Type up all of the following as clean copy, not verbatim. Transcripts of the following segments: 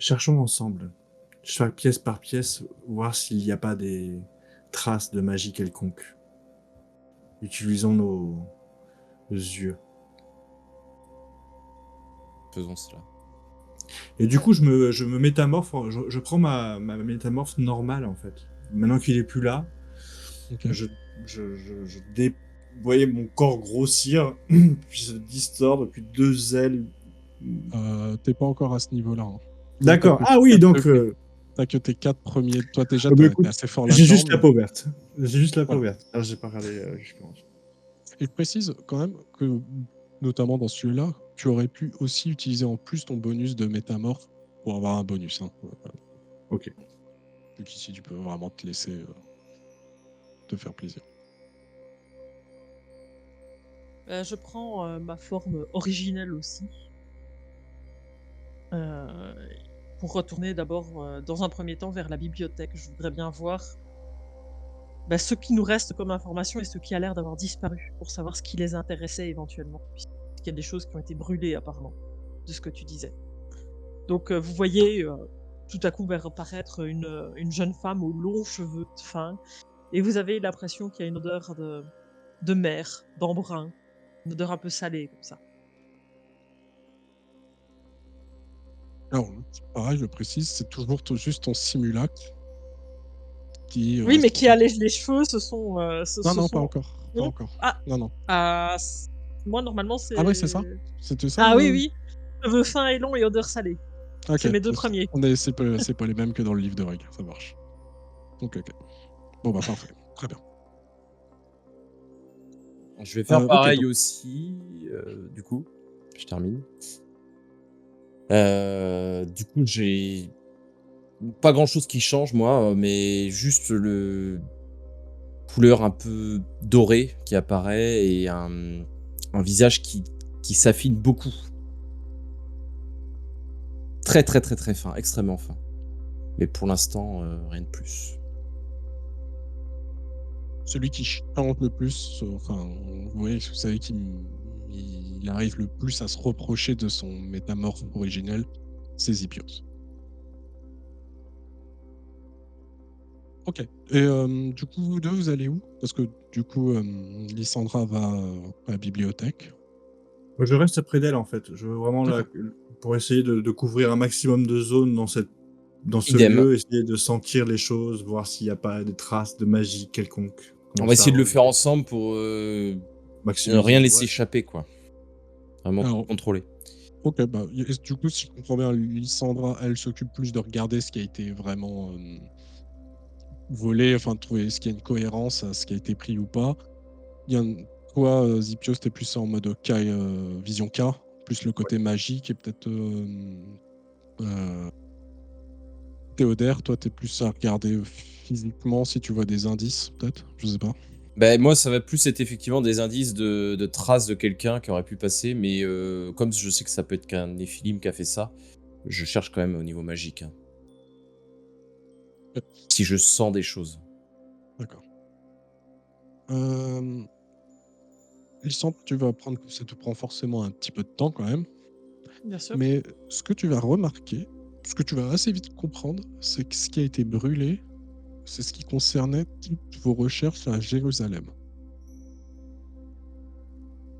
Cherchons ensemble, chaque pièce par pièce, voir s'il n'y a pas des traces de magie quelconque. Utilisons nos yeux. Faisons cela. Et du coup, je me métamorphe, je prends ma métamorphe normale, en fait. Maintenant qu'il est plus là, Ok. je voyais mon corps grossir, puis se distordre, puis 2 ailes. T'es pas encore à ce niveau-là. Hein. D'accord. T'as que Ah oui, quatre donc degrés. T'as que tes 4 premiers. Toi, déjà, bah t'es écoute, assez fort j'ai là-dedans. juste la mais- peau verte. J'ai juste la peau Voilà. verte. Alors j'ai pas regardé jusqu'en. Et je précise quand même que, notamment dans celui-là, tu aurais pu aussi utiliser en plus ton bonus de métamorphe pour avoir un bonus. Hein. Ok. Donc ici, tu peux vraiment te laisser te faire plaisir. Je prends ma forme originelle aussi. Pour retourner d'abord, dans un premier temps, vers la bibliothèque. Je voudrais bien voir ce qui nous reste comme information et ce qui a l'air d'avoir disparu, pour savoir ce qui les intéressait éventuellement. Puisqu'il y a des choses qui ont été brûlées apparemment, de ce que tu disais. Donc vous voyez tout à coup apparaître une jeune femme aux longs cheveux fins, et vous avez l'impression qu'il y a une odeur de mer, d'embrun, une odeur un peu salée comme ça. Alors, pareil, je précise, c'est toujours juste ton simulacre qui Oui, mais reste. qui a les cheveux, ce sont... Non, pas encore. Pas Non. encore. Ah, Non. moi normalement c'est... Ah ouais, c'est ça. C'était ça. Ah oui, cheveux fins et longs et odeur salée. Ok. C'est mes deux premiers. C'est pas les mêmes que dans le livre de règles, ça marche. Ok. Bon bah parfait, très bien. Je vais faire ok, pareil donc- aussi. Du coup, je termine. Du coup, j'ai pas grand chose qui change, moi, mais juste le couleur un peu dorée qui apparaît et un visage qui s'affine beaucoup. Très, très, très, très fin, extrêmement fin. Mais pour l'instant, rien de plus. Celui qui change le plus, vous savez qu'il arrive le plus à se reprocher de son métamorphe originel, c'est Zipios. Ok. Et du coup, vous deux, vous allez où? Parce que du coup, Lysandra va à la bibliothèque. Moi, je reste près d'elle, en fait. Je veux vraiment pour essayer de couvrir un maximum de zones dans ce Idem. lieu, essayer de sentir les choses, voir s'il n'y a pas des traces de magie quelconque. On va essayer de le faire ensemble pour maximiser. rien laisser échapper, quoi. Vraiment Alors, contrôler. Ok, du coup, si je comprends bien, Lysandra, elle s'occupe plus de regarder ce qui a été vraiment volé, enfin de trouver ce qu'il y a une cohérence à ce qui a été pris ou pas. Toi, Zipios, t'es plus en mode vision K, plus le côté magique, et peut-être Théodère, toi, t'es plus à regarder physiquement si tu vois des indices, peut-être, je sais pas. Moi, ça va plus être effectivement des indices de traces de quelqu'un qui aurait pu passer, mais comme je sais que ça peut être qu'un Néphilim qui a fait ça, je cherche quand même au niveau magique. Hein. Si je sens des choses. D'accord. Lysandre, tu vas apprendre que ça te prend forcément un petit peu de temps quand même. Bien sûr. Mais ce que tu vas remarquer, ce que tu vas assez vite comprendre, c'est que ce qui a été brûlé, c'est ce qui concernait toutes vos recherches à Jérusalem.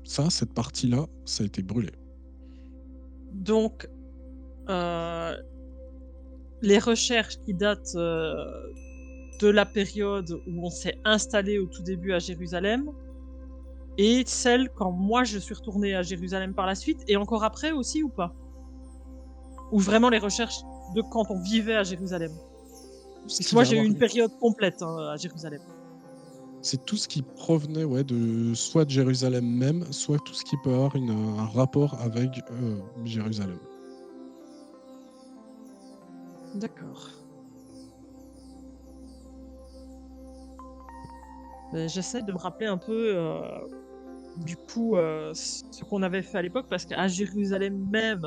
Ça, cette partie-là, ça a été brûlé. Donc, les recherches qui datent de la période où on s'est installé au tout début à Jérusalem, et celles quand moi je suis retourné à Jérusalem par la suite, et encore après aussi ou pas? Ou vraiment les recherches de quand on vivait à Jérusalem? Parce que moi j'ai eu une période complète à Jérusalem. C'est tout ce qui provenait soit de Jérusalem même, soit tout ce qui peut avoir un rapport avec Jérusalem. D'accord. J'essaie de me rappeler un peu du coup ce qu'on avait fait à l'époque, parce qu'à Jérusalem même,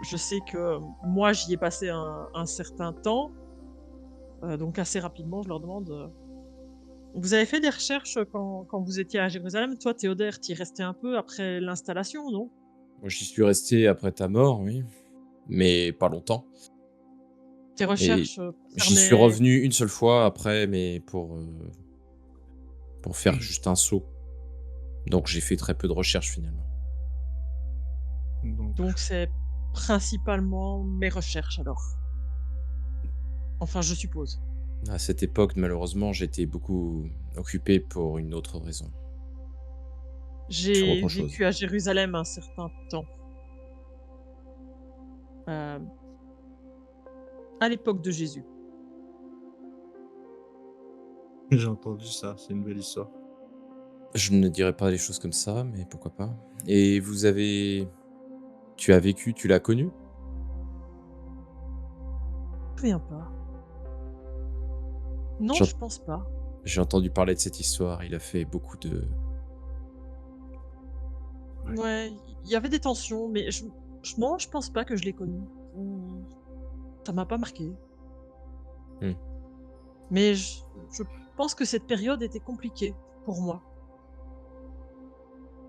je sais que moi j'y ai passé un certain temps, donc assez rapidement je leur demande vous avez fait des recherches quand vous étiez à Jérusalem? Toi Théodère, t'y restais un peu après l'installation, non? Moi, j'y suis resté après ta mort, oui, mais pas longtemps. Tes Et recherches j'y suis concernaient... revenu une seule fois après, mais pour faire juste un saut. Donc j'ai fait très peu de recherches finalement. Donc, Donc c'est principalement mes recherches alors. Enfin, je suppose. À cette époque, malheureusement, j'étais beaucoup occupé pour une autre raison, sur J'ai autre chose. vécu à Jérusalem un certain temps. euh, à l'époque de Jésus. j'ai entendu ça, c'est une belle histoire. Je ne dirais pas les choses comme ça, mais pourquoi pas. Et tu as vécu, tu l'as connu? Je me souviens pas. Non, J'ai je pense pas. j'ai entendu parler de cette histoire, il a fait beaucoup de... Ouais. Ouais, il y avait des tensions, mais non, je pense pas que je l'ai connu. Ça m'a pas marqué. Hmm. Mais je pense que cette période était compliquée pour moi.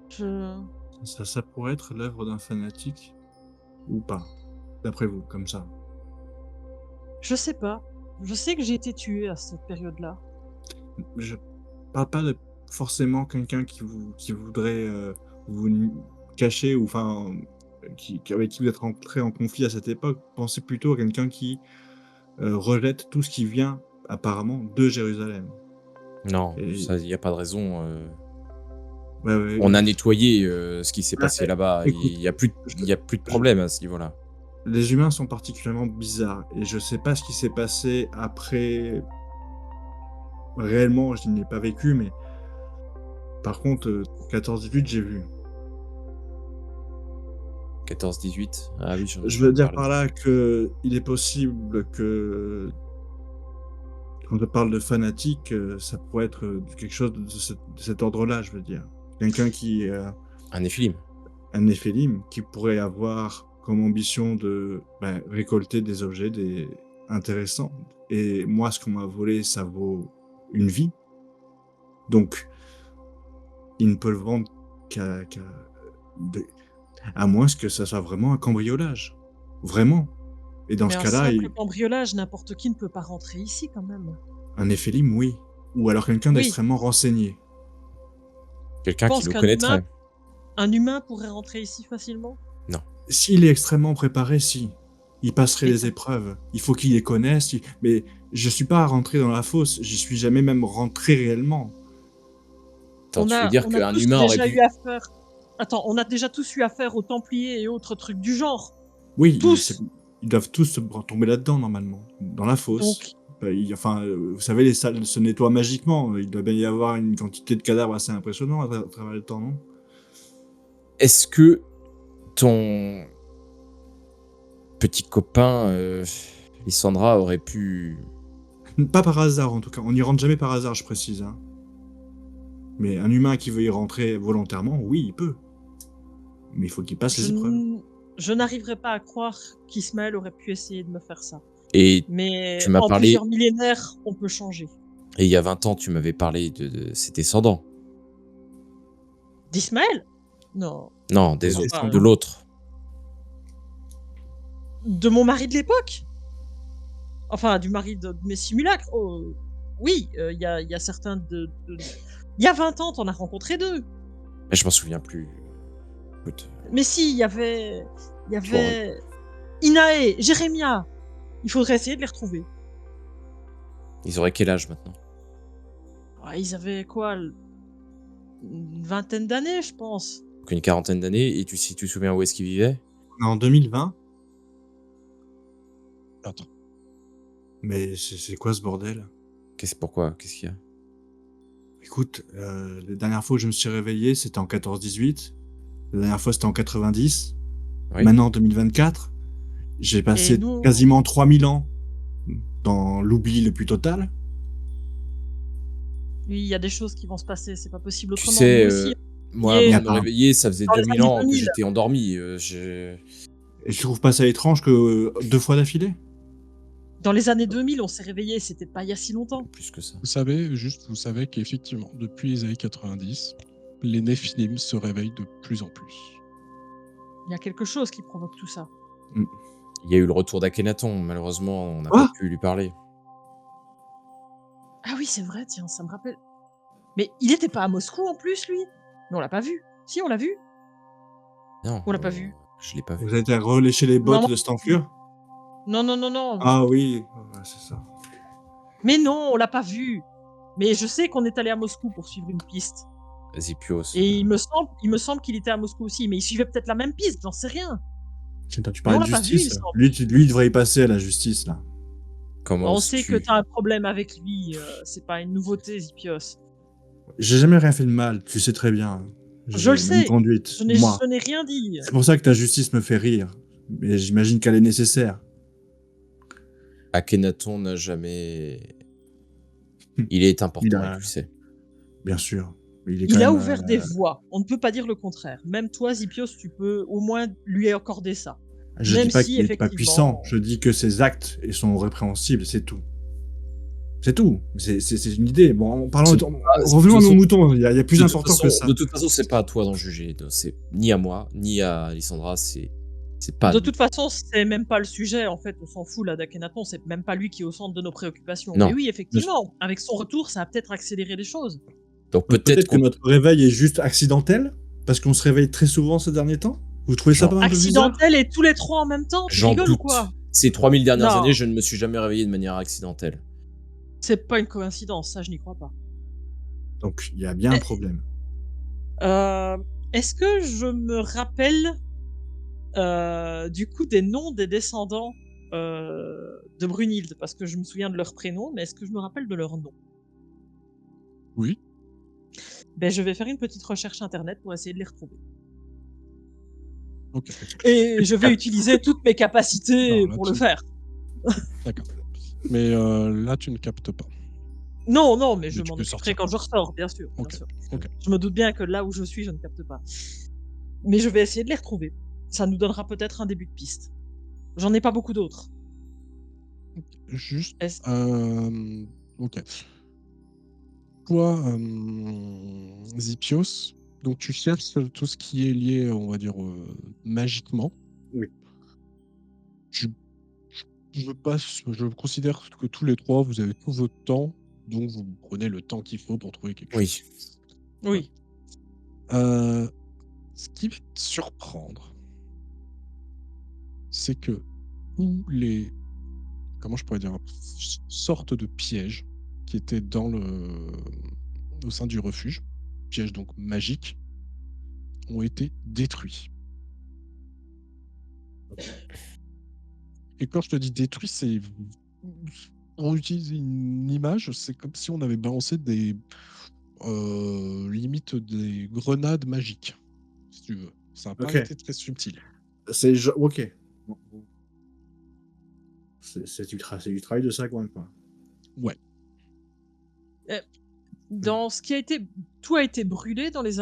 Je... Ça pourrait être l'œuvre d'un fanatique ou pas, d'après vous, comme ça. je sais pas. Je sais que j'ai été tué à cette période-là. Je parle pas de forcément quelqu'un qui voudrait vous cacher ou enfin avec qui vous êtes rentré en conflit à cette époque. Pensez plutôt à quelqu'un qui rejette tout ce qui vient apparemment de Jérusalem. Non, Et ça, il y a pas de raison. ouais, ouais, On a nettoyé ce qui s'est ah, passé là-bas. écoute, Il y a plus, je- il y a plus de je- problème à ce niveau-là. les humains sont particulièrement bizarres et je sais pas ce qui s'est passé après réellement, je n'ai pas vécu, mais par contre 14-18 j'ai vu. 14-18. Ah oui, j'en ai Je veux entendu dire parler. par là que il est possible que quand on parle de fanatique, ça pourrait être quelque chose de cet ordre-là, je veux dire. Quelqu'un qui est Un néphilim. un néphilim, qui pourrait avoir comme ambition de récolter des objets intéressants. Et moi, ce qu'on m'a volé, ça vaut une vie. Donc, il ne peut le vendre de- à moins que ça soit vraiment un cambriolage. Vraiment. Et dans Mais ce un cas-là, simple cambriolage, n'importe qui ne peut pas rentrer ici quand même. un néphilim, oui. Ou alors quelqu'un Oui, d'extrêmement renseigné. je Quelqu'un qui pense nous qu'un humain, connaîtrait. un humain pourrait rentrer ici facilement. Non. S'il est extrêmement préparé, si. Il passerait Et les épreuves. Il faut qu'il les connaisse. Mais je suis pas rentré dans la fosse. J'y suis jamais même rentré réellement. Attends, tu veux dire on a qu'un tous humain aurait déjà eu pu... affaire. Attends, on a déjà tous eu affaire aux Templiers et autres trucs du genre. Oui, Tous. ils doivent tous tomber là-dedans, normalement. Dans la fosse. Donc, Enfin, vous savez, les salles se nettoient magiquement. Il doit bien y avoir une quantité de cadavres assez impressionnante à travers le temps, non? Est-ce que ton petit copain, Lysandra, aurait pu... Pas par hasard, en tout cas. On n'y rentre jamais par hasard, je précise. Hein. Mais un humain qui veut y rentrer volontairement, oui, il peut. Mais il faut qu'il passe les épreuves. je n'arriverai pas à croire qu'Ismaël aurait pu essayer de me faire ça. Et Mais tu m'as en parlé... plusieurs millénaires, on peut changer. Et il y a 20 ans, tu m'avais parlé de ses descendants. D'Ismaël? Non. Non, des Des autres. descendants. De l'autre. De mon mari de l'époque? Enfin, du mari de mes simulacres. Oh, oui, il y a certains Il y a 20 ans, t'en as rencontré 2. Mais je m'en souviens plus. Écoute, Mais si, il y avait Inae, Jérémia. Il faudrait essayer de les retrouver. ils auraient quel âge maintenant? Ah, ils avaient quoi, une vingtaine d'années, je pense. Donc une quarantaine d'années. Et si tu te souviens où est-ce qu'ils vivaient? En 2020. Attends. Mais c'est quoi ce bordel? Pourquoi? Qu'est-ce qu'il y a? Écoute, la dernière fois que je me suis réveillé, c'était en 14-18. La dernière fois, c'était en 90. Oui. Maintenant, en 2024. J'ai passé Et nous- quasiment 3000 ans dans l'oubli le plus total. Oui, il y a des choses qui vont se passer, c'est pas possible Tu autrement. sais, Nous aussi, moi, Et- avant de me réveiller, ça faisait Dans les 2000 années ans que 2000. j'étais endormi. Et je trouve pas ça étrange que 2 fois d'affilée. dans les années 2000, on s'est réveillé, c'était pas il y a si longtemps. Plus que ça. Vous savez qu'effectivement, depuis les années 90, les Néphilim se réveillent de plus en plus. Il y a quelque chose qui provoque tout ça. Il y a eu le retour d'Akhenaton, malheureusement, on n'a Quoi pas pu lui parler. Ah oui, c'est vrai, tiens, ça me rappelle. Mais il était pas à Moscou en plus, lui? Mais on l'a pas vu. Si, on l'a vu? Non, On l'a pas vu. je l'ai pas vu. Vous avez été relécher les bottes Non, de cette enflure? non, non, non, non. Ah oui, ouais, c'est ça. Mais non, on l'a pas vu. Mais je sais qu'on est allé à Moscou pour suivre une piste. Vas-y, Pios. Et il me semble qu'il était à Moscou aussi, mais il suivait peut-être la même piste, j'en sais rien. Attends, tu Mais on parlais de l'a pas vu, il justice, là. semble. Lui, il devrait y passer à la justice, là. Comment On sait que oses-tu t'as un problème avec lui, c'est pas une nouveauté, Zipios. J'ai jamais rien fait de mal, tu sais très bien. Je le J'ai bonne sais, conduite, moi. je n'ai rien dit. C'est pour ça que ta justice me fait rire. Mais j'imagine qu'elle est nécessaire. Akhenaton n'a jamais... Il est important, Il a- et tu le sais. Bien sûr. Mais il est quand Il a même, ouvert des voies, on ne peut pas dire le contraire. Même toi, Zipios, tu peux au moins lui accorder ça. Je Même dis pas si, qu'il est pas puissant, effectivement- je dis que ses actes sont répréhensibles, c'est tout. C'est tout. C'est une idée. Bon, C'est revenons de à toute nos façon- moutons. Il y a plus De toute important façon- que ça. De toute façon, c'est pas à toi d'en juger. C'est ni à moi, ni à Alessandra, c'est pas... De toute façon, c'est même pas le sujet, en fait, on s'en fout là d'Akhenaton, c'est même pas lui qui est au centre de nos préoccupations. Non. Mais oui, effectivement, avec son retour, ça a peut-être accéléré les choses. Donc Peut-être peut-être que qu'on... notre réveil est juste accidentel, parce qu'on se réveille très souvent ces derniers temps. Vous trouvez ça Genre, pas un peu bizarre? Accidentel et tous les trois en même temps, tu J'en rigoles ou doute. quoi? Ces 3000 dernières Non. années, je ne me suis jamais réveillé de manière accidentelle. C'est pas une coïncidence, ça je n'y crois pas. Donc il y a bien un problème. Est-ce que je me rappelle du coup des noms des descendants de Brunhilde? Parce que je me souviens de leur prénom, mais est-ce que je me rappelle de leur nom? Oui. Ben, je vais faire une petite recherche internet pour essayer de les retrouver. Ok. Et je vais utiliser toutes mes capacités Non, là, pour le tu- faire. D'accord. Mais là, tu ne captes pas. Non, non, mais je Mais tu m'en peux occuperai sortir. quand je ressors, bien sûr. Bien Ok, sûr. ok. Je me doute bien que là où je suis, je ne capte pas. Mais je vais essayer de les retrouver. Ça nous donnera peut-être un début de piste. J'en ai pas beaucoup d'autres. Juste. Est-ce- Ok. Toi, Zipios, donc tu cherches tout ce qui est lié, on va dire, magiquement. Oui. Je considère que tous les trois, vous avez tout votre temps, donc vous prenez le temps qu'il faut pour trouver quelque chose. Oui. Oui. Ce qui va te surprendre, c'est que tous les, comment je pourrais dire, sortes de pièges qui étaient au sein du refuge, pièges donc magiques, ont été détruits. Et quand je te dis détruits, c'est, pour utiliser une image, c'est comme si on avait balancé limite des grenades magiques, si tu veux. Ça n'a pas Ok. été très subtil. Ok. C'est du travail de ça, quoi. Ouais. Dans ce qui a été, tout a été brûlé dans les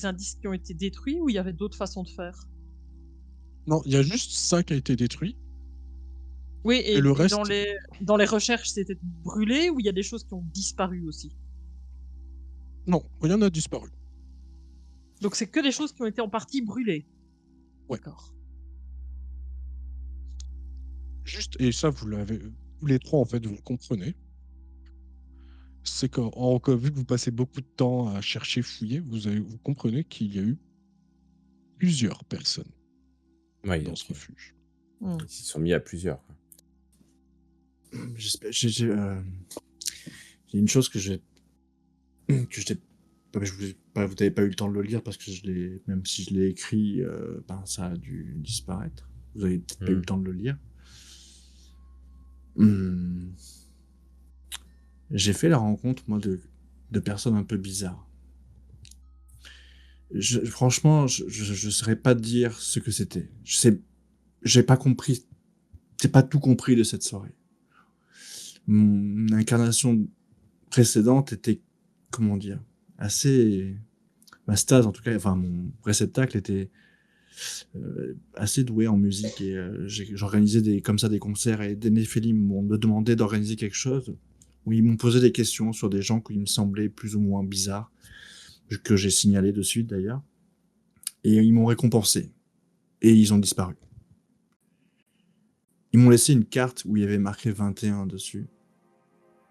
indices qui ont été détruits, ou il y avait d'autres façons de faire? Non, il y a juste ça qui a été détruit. Oui, Et le reste- dans les recherches, c'était brûlé, ou il y a des choses qui ont disparu aussi? Non, rien n'a disparu. Donc c'est que des choses qui ont été en partie brûlées. Ouais. D'accord. Juste, et ça, vous l'avez, tous les trois, en fait, vous le comprenez. C'est que vu que vous passez beaucoup de temps à chercher, fouiller, vous comprenez qu'il y a eu plusieurs personnes Ouais, dans ce refuge. ils s'y sont mis à plusieurs. Quoi. J'ai une chose que je vous n'avez pas eu le temps de le lire parce que même si je l'ai écrit, ça a dû disparaître. Vous avez peut-être pas eu le temps de le lire. J'ai fait la rencontre, moi, de personnes un peu bizarres. Franchement, je saurais pas dire ce que c'était. J'ai pas compris. J'ai pas tout compris de cette soirée. Mon incarnation précédente était, comment dire, assez... Ma stase, en tout cas, enfin, mon réceptacle était assez doué en musique et j'organisais comme ça des concerts et des Néphilim me demandé d'organiser quelque chose où ils m'ont posé des questions sur des gens qui me semblaient plus ou moins bizarres, que j'ai signalé de suite d'ailleurs, et ils m'ont récompensé. et ils ont disparu. Ils m'ont laissé une carte où il y avait marqué 21 dessus.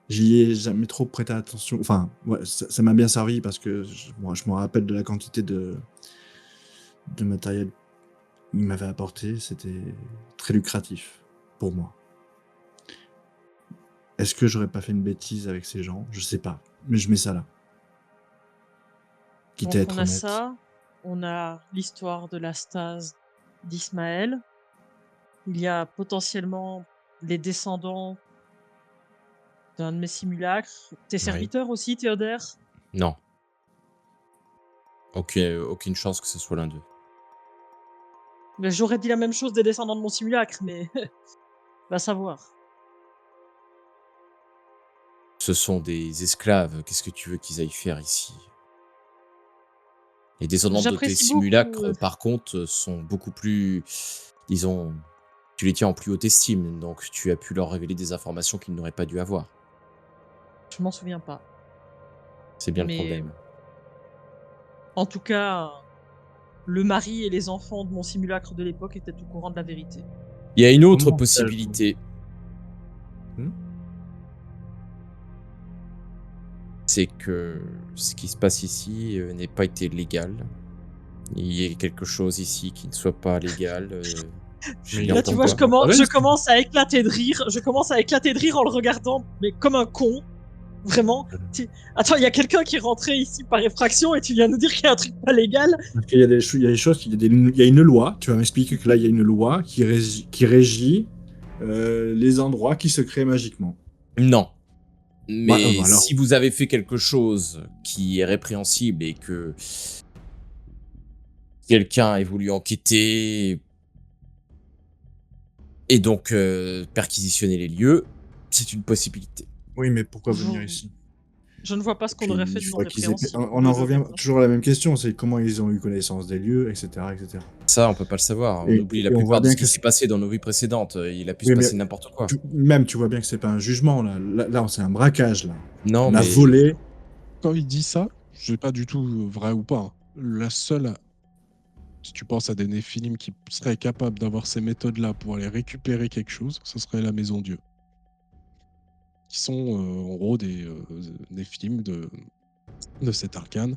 J'y ai jamais trop prêté attention. Enfin, ouais, ça m'a bien servi parce que moi, je me rappelle de la quantité de matériel qu'ils m'avaient apporté. C'était très lucratif pour moi. Est-ce que j'aurais pas fait une bêtise avec ces gens? Je sais pas, mais je mets ça là. Quitte à Donc être on a honnête. ça, on a l'histoire de la stase d'Ismaël. Il y a potentiellement les descendants d'un de mes simulacres. Tes Ouais. serviteurs aussi, Théodère? Non. Aucune chance que ce soit l'un d'eux. Mais j'aurais dit la même chose des descendants de mon simulacre, mais va savoir. Ce sont des esclaves. Qu'est-ce que tu veux qu'ils aillent faire ici? Les descendants de tes J'apprécie simulacres, beaucoup. par contre, sont beaucoup plus, disons, tu les tiens en plus haute estime, donc tu as pu leur révéler des informations qu'ils n'auraient pas dû avoir. Je m'en souviens pas. C'est bien le Mais problème. en tout cas, le mari et les enfants de mon simulacre de l'époque étaient au courant de la vérité. Il y a une autre Comment possibilité. Hmm. C'est que ce qui se passe ici n'ait pas été légal. Il y ait quelque chose ici qui ne soit pas légal. Julien, Là, tu vois, pourquoi? je commence à éclater de rire. Je commence à éclater de rire en le regardant, mais comme un con. Vraiment. Attends, il y a quelqu'un qui est rentré ici par effraction et tu viens nous dire qu'il y a un truc pas légal. Parce qu'il y a des choses, il y a une loi. Tu vas m'expliquer que là, il y a une loi qui régit les endroits qui se créent magiquement. Non. Mais Bah, alors. si vous avez fait quelque chose qui est répréhensible et que quelqu'un ait voulu enquêter et donc perquisitionner les lieux, c'est une possibilité. Oui, mais pourquoi venir Je- ici? Je ne vois pas ce qu'on Puis, aurait fait de il non faudrait qu'ils aient... répréhensible. On en revient toujours à la même question, c'est comment ils ont eu connaissance des lieux, etc. etc. Ça, on peut pas le savoir. On Et- oublie la et on voit plupart de bien ce qui que s'est passé dans nos vies précédentes. Il a pu Oui, se mais passer n'importe quoi. Même, tu vois bien que c'est pas un jugement, là. Là, c'est un braquage, là. Non, On a mais volé. Quand il dit ça, je sais pas du tout vrai ou pas, hein. La seule, si tu penses à des Néphilim qui seraient capables d'avoir ces méthodes-là pour aller récupérer quelque chose, ce serait la Maison Dieu. Qui sont en gros des Néphilim de cet arcane,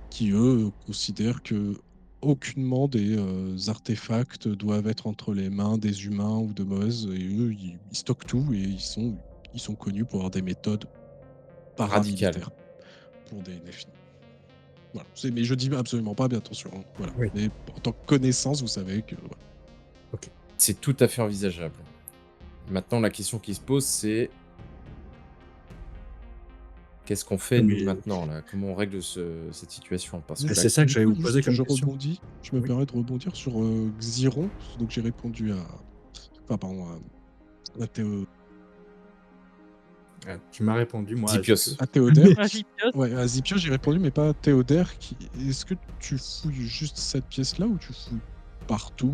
qui eux considèrent que aucunement des artefacts doivent être entre les mains des humains ou de mauvaises, et eux ils stockent tout et ils sont connus pour avoir des méthodes radical. paramilitaires pour des Néphilim. Voilà. Mais je dis absolument pas, bien attention, hein. Voilà. Oui. Mais en tant que connaissance, vous savez que voilà. C'est tout à fait envisageable. Maintenant, la question qui se pose, c'est qu'est-ce qu'on fait Mais- nous maintenant là? Comment on règle cette situation? Parce que Mais là, c'est ça que Du j'allais coup, vous poser juste, comme question. je me Oui. permets de rebondir sur Xiron. Donc j'ai répondu à. Enfin, pardon, à Ah, tu m'as répondu, moi. Zipios. à Théodère. Ah, Zipios. Ouais, à Zipio, j'ai répondu, mais pas à Théodère. Est-ce que tu fouilles juste cette pièce-là ou tu fouilles partout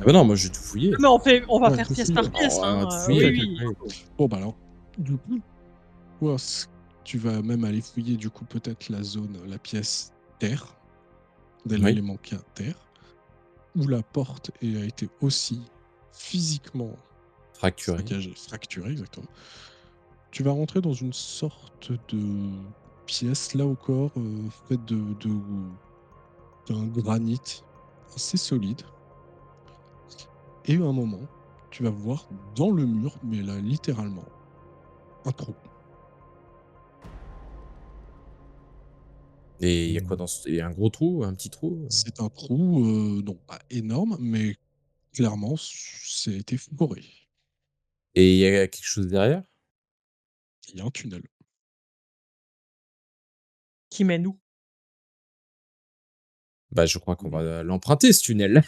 Ah bah non, moi j'ai tout fouillé. Mais on va Ouais, faire tout pièce fouillé. par pièce. Oh, Hein. tout fouillé. Oui, oui. Bon, bah alors, du coup, toi, tu vas même aller fouiller, du coup, peut-être la zone, la pièce terre, de Oui. l'élément qui est terre, où la porte a été aussi physiquement Fracturé. fracturée, exactement. Tu vas rentrer dans une sorte de pièce, là encore, faite d'un granit assez solide. Et à un moment, tu vas voir dans le mur, mais là, littéralement, un trou. Et il y a quoi dans il y a un gros trou, un petit trou? C'est un trou, non pas énorme, mais clairement, ça a été foré. Et il y a quelque chose derrière? Il y a un tunnel. Qui mène où? Bah, je crois qu'on va l'emprunter ce tunnel.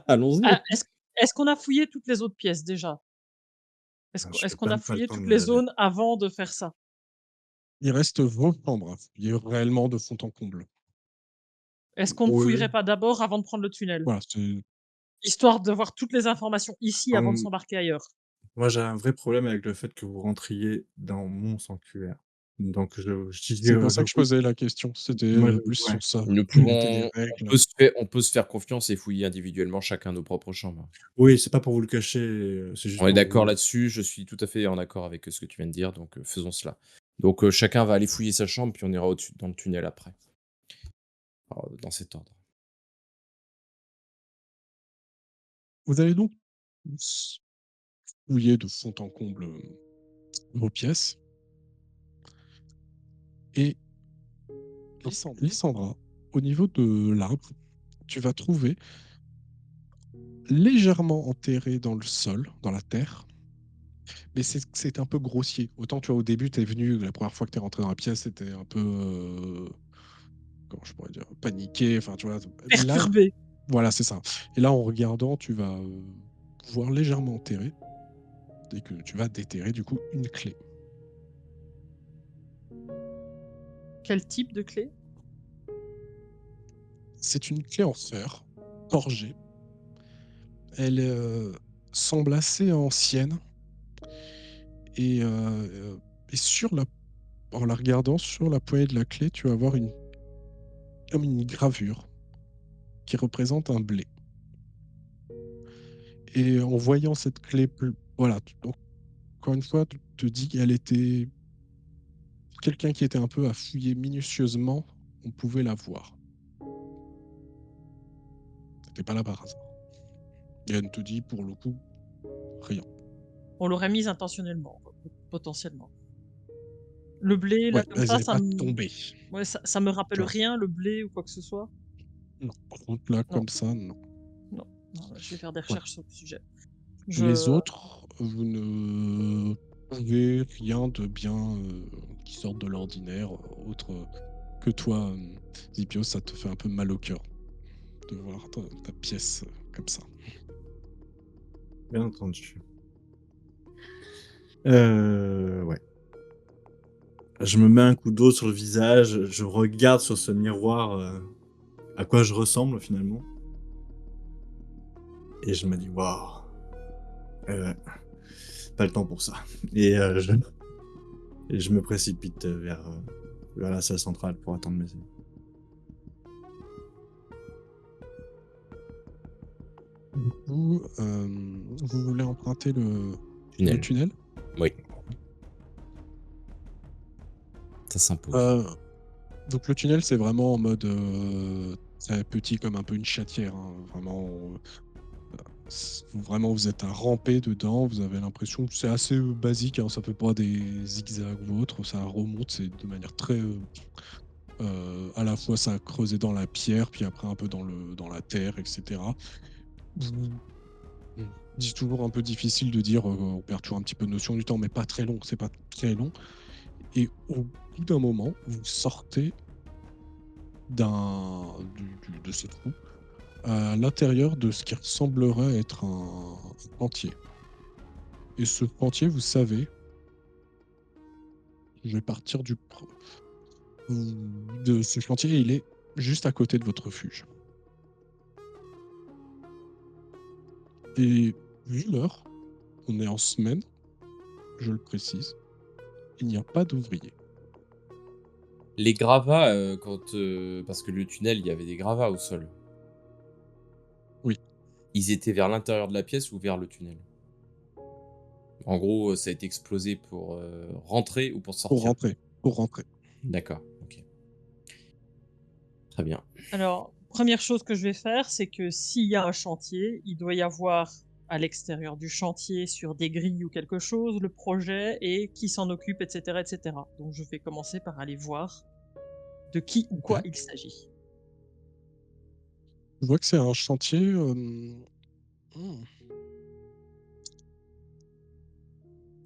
Allons-y. Ah, est-ce qu'on a fouillé toutes les autres pièces déjà? Ah, Est-ce j'ai qu'on a pas le fouillé temps de toutes me les laver. zones avant de faire ça? Il reste vos chambres à fouiller réellement de fond en comble. Est-ce qu'on ne Oui. fouillerait pas d'abord avant de prendre le tunnel? Voilà, c'est Histoire de voir toutes les informations ici avant de Hum, s'embarquer ailleurs. Moi, j'ai un vrai problème avec le fait que vous rentriez dans mon sanctuaire. Donc C'est pour ça que je posais la question. C'était moi, plus ouais. sur ça. Nous Quelles étaient les pouvons règles? on peut se faire confiance et fouiller individuellement chacun nos propres chambres. Oui, c'est pas pour vous le cacher, c'est juste On est pour d'accord vous. là-dessus, je suis tout à fait en accord avec, ce que tu viens de dire, donc faisons cela. Donc chacun va aller fouiller sa chambre, puis on ira au-dessus dans le tunnel après. Alors, dans cet ordre. Vous allez donc s fouiller de fond en comble, vos pièces et Lysandra, au niveau de l'arbre, tu vas trouver légèrement enterré dans le sol, dans la terre, mais c'est un peu grossier. Autant, tu vois, au début, tu es venu, la première fois que tu es rentré dans la pièce, tu un peu, comment je pourrais dire? Paniqué, enfin, tu vois? Là, Perturbé. voilà, c'est ça. Et là, en regardant, tu vas, voir légèrement enterré et que tu vas déterrer, du coup, une clé. Quel type de clé? C'est une clé en fer, forgée. Elle, semble assez ancienne et sur la en la regardant, sur la poignée de la clé, tu vas avoir comme une gravure qui représente un blé et en voyant cette clé voilà, donc encore une fois, tu te dis qu'elle était quelqu'un qui était un peu à fouiller minutieusement, on pouvait la voir. Tu pas là par hasard et elle te dit pour le coup rien. On l'aurait mise intentionnellement, quoi, potentiellement. Le blé, là, Ouais, comme elles ça, allaient pas tomber. ouais, ça me Tu rappelle vois? rien, le blé ou quoi que ce soit? Non, par contre là, Non, comme ça, non. non, non, je vais faire des Voilà. recherches sur le sujet. Les Je autres, vous ne trouvez rien de bien, qui sorte de l'ordinaire, autre que toi, Zipio, ça te fait un peu mal au cœur de voir ta pièce, comme ça. Bien entendu. Ouais. Je me mets un coup d'eau sur le visage, je regarde sur ce miroir, à quoi je ressemble finalement et je me dis: «Waouh, heu, pas le temps pour ça» et je me précipite, vers la salle centrale pour attendre mes amis. Du coup, vous voulez emprunter le Tunnel. tunnel? Oui, ça s'impose. Heu, donc le tunnel, c'est vraiment en mode, c'est petit comme un peu une chatière, hein, vraiment, vraiment, vous êtes à ramper dedans, vous avez l'impression que c'est assez basique, hein, ça fait pas des zigzags ou autre, ça remonte, c'est de manière très, à la fois ça a creusé dans la pierre, puis après un peu dans la terre, etc. Vous- C'est toujours un peu difficile de dire, on perd toujours un petit peu de notion du temps, mais pas très long, c'est pas très long. Et au bout d'un moment, vous sortez de ce trou à l'intérieur de ce qui ressemblerait être un entier. Et ce chantier, vous savez, je vais partir de ce chantier, il est juste à côté de votre refuge. Et vu l'heure, on est en semaine, je le précise, il n'y a pas d'ouvriers. Les gravats, parce que le tunnel, il y avait des gravats au sol. Oui, Ils étaient vers l'intérieur de la pièce ou vers le tunnel? En gros, ça a été explosé pour, rentrer ou pour pour sortir? rentrer, pour rentrer. D'accord, OK. Très bien. Alors, première chose que je vais faire, c'est que s'il y a un chantier, il doit y avoir à l'extérieur du chantier, sur des grilles ou quelque chose, le projet et qui s'en occupe, et cetera, et cetera. Donc je vais commencer par aller voir de qui ou quoi OK. il s'agit. Je vois que c'est un chantier, mmh,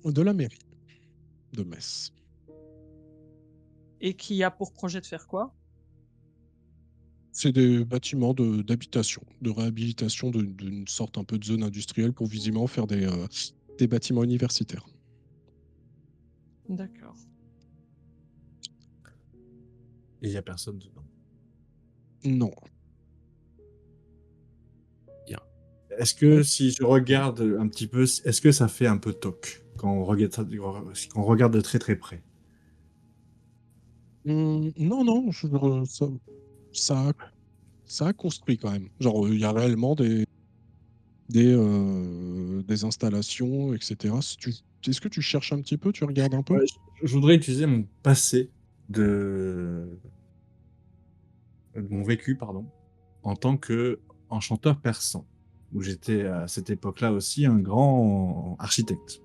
de la mairie de Metz. Et qui a pour projet de faire quoi? C'est des bâtiments d'habitation, de réhabilitation d'une sorte un peu de zone industrielle pour visiblement faire des bâtiments universitaires. D'accord. Et il y a personne dedans. Non. Bien. Est-ce que si je regarde un petit peu, est-ce que ça fait un peu toc quand on regarde ça quand on regarde de très, très près? Non, non, ça, a, ça a construit quand même. Genre, il y a réellement des installations, etc. Est-ce que tu cherches un petit peu, tu regardes un peu? Ouais, je voudrais utiliser mon passé de mon vécu, pardon, en tant qu'enchanteur persan, où j'étais à cette époque-là aussi un grand architecte.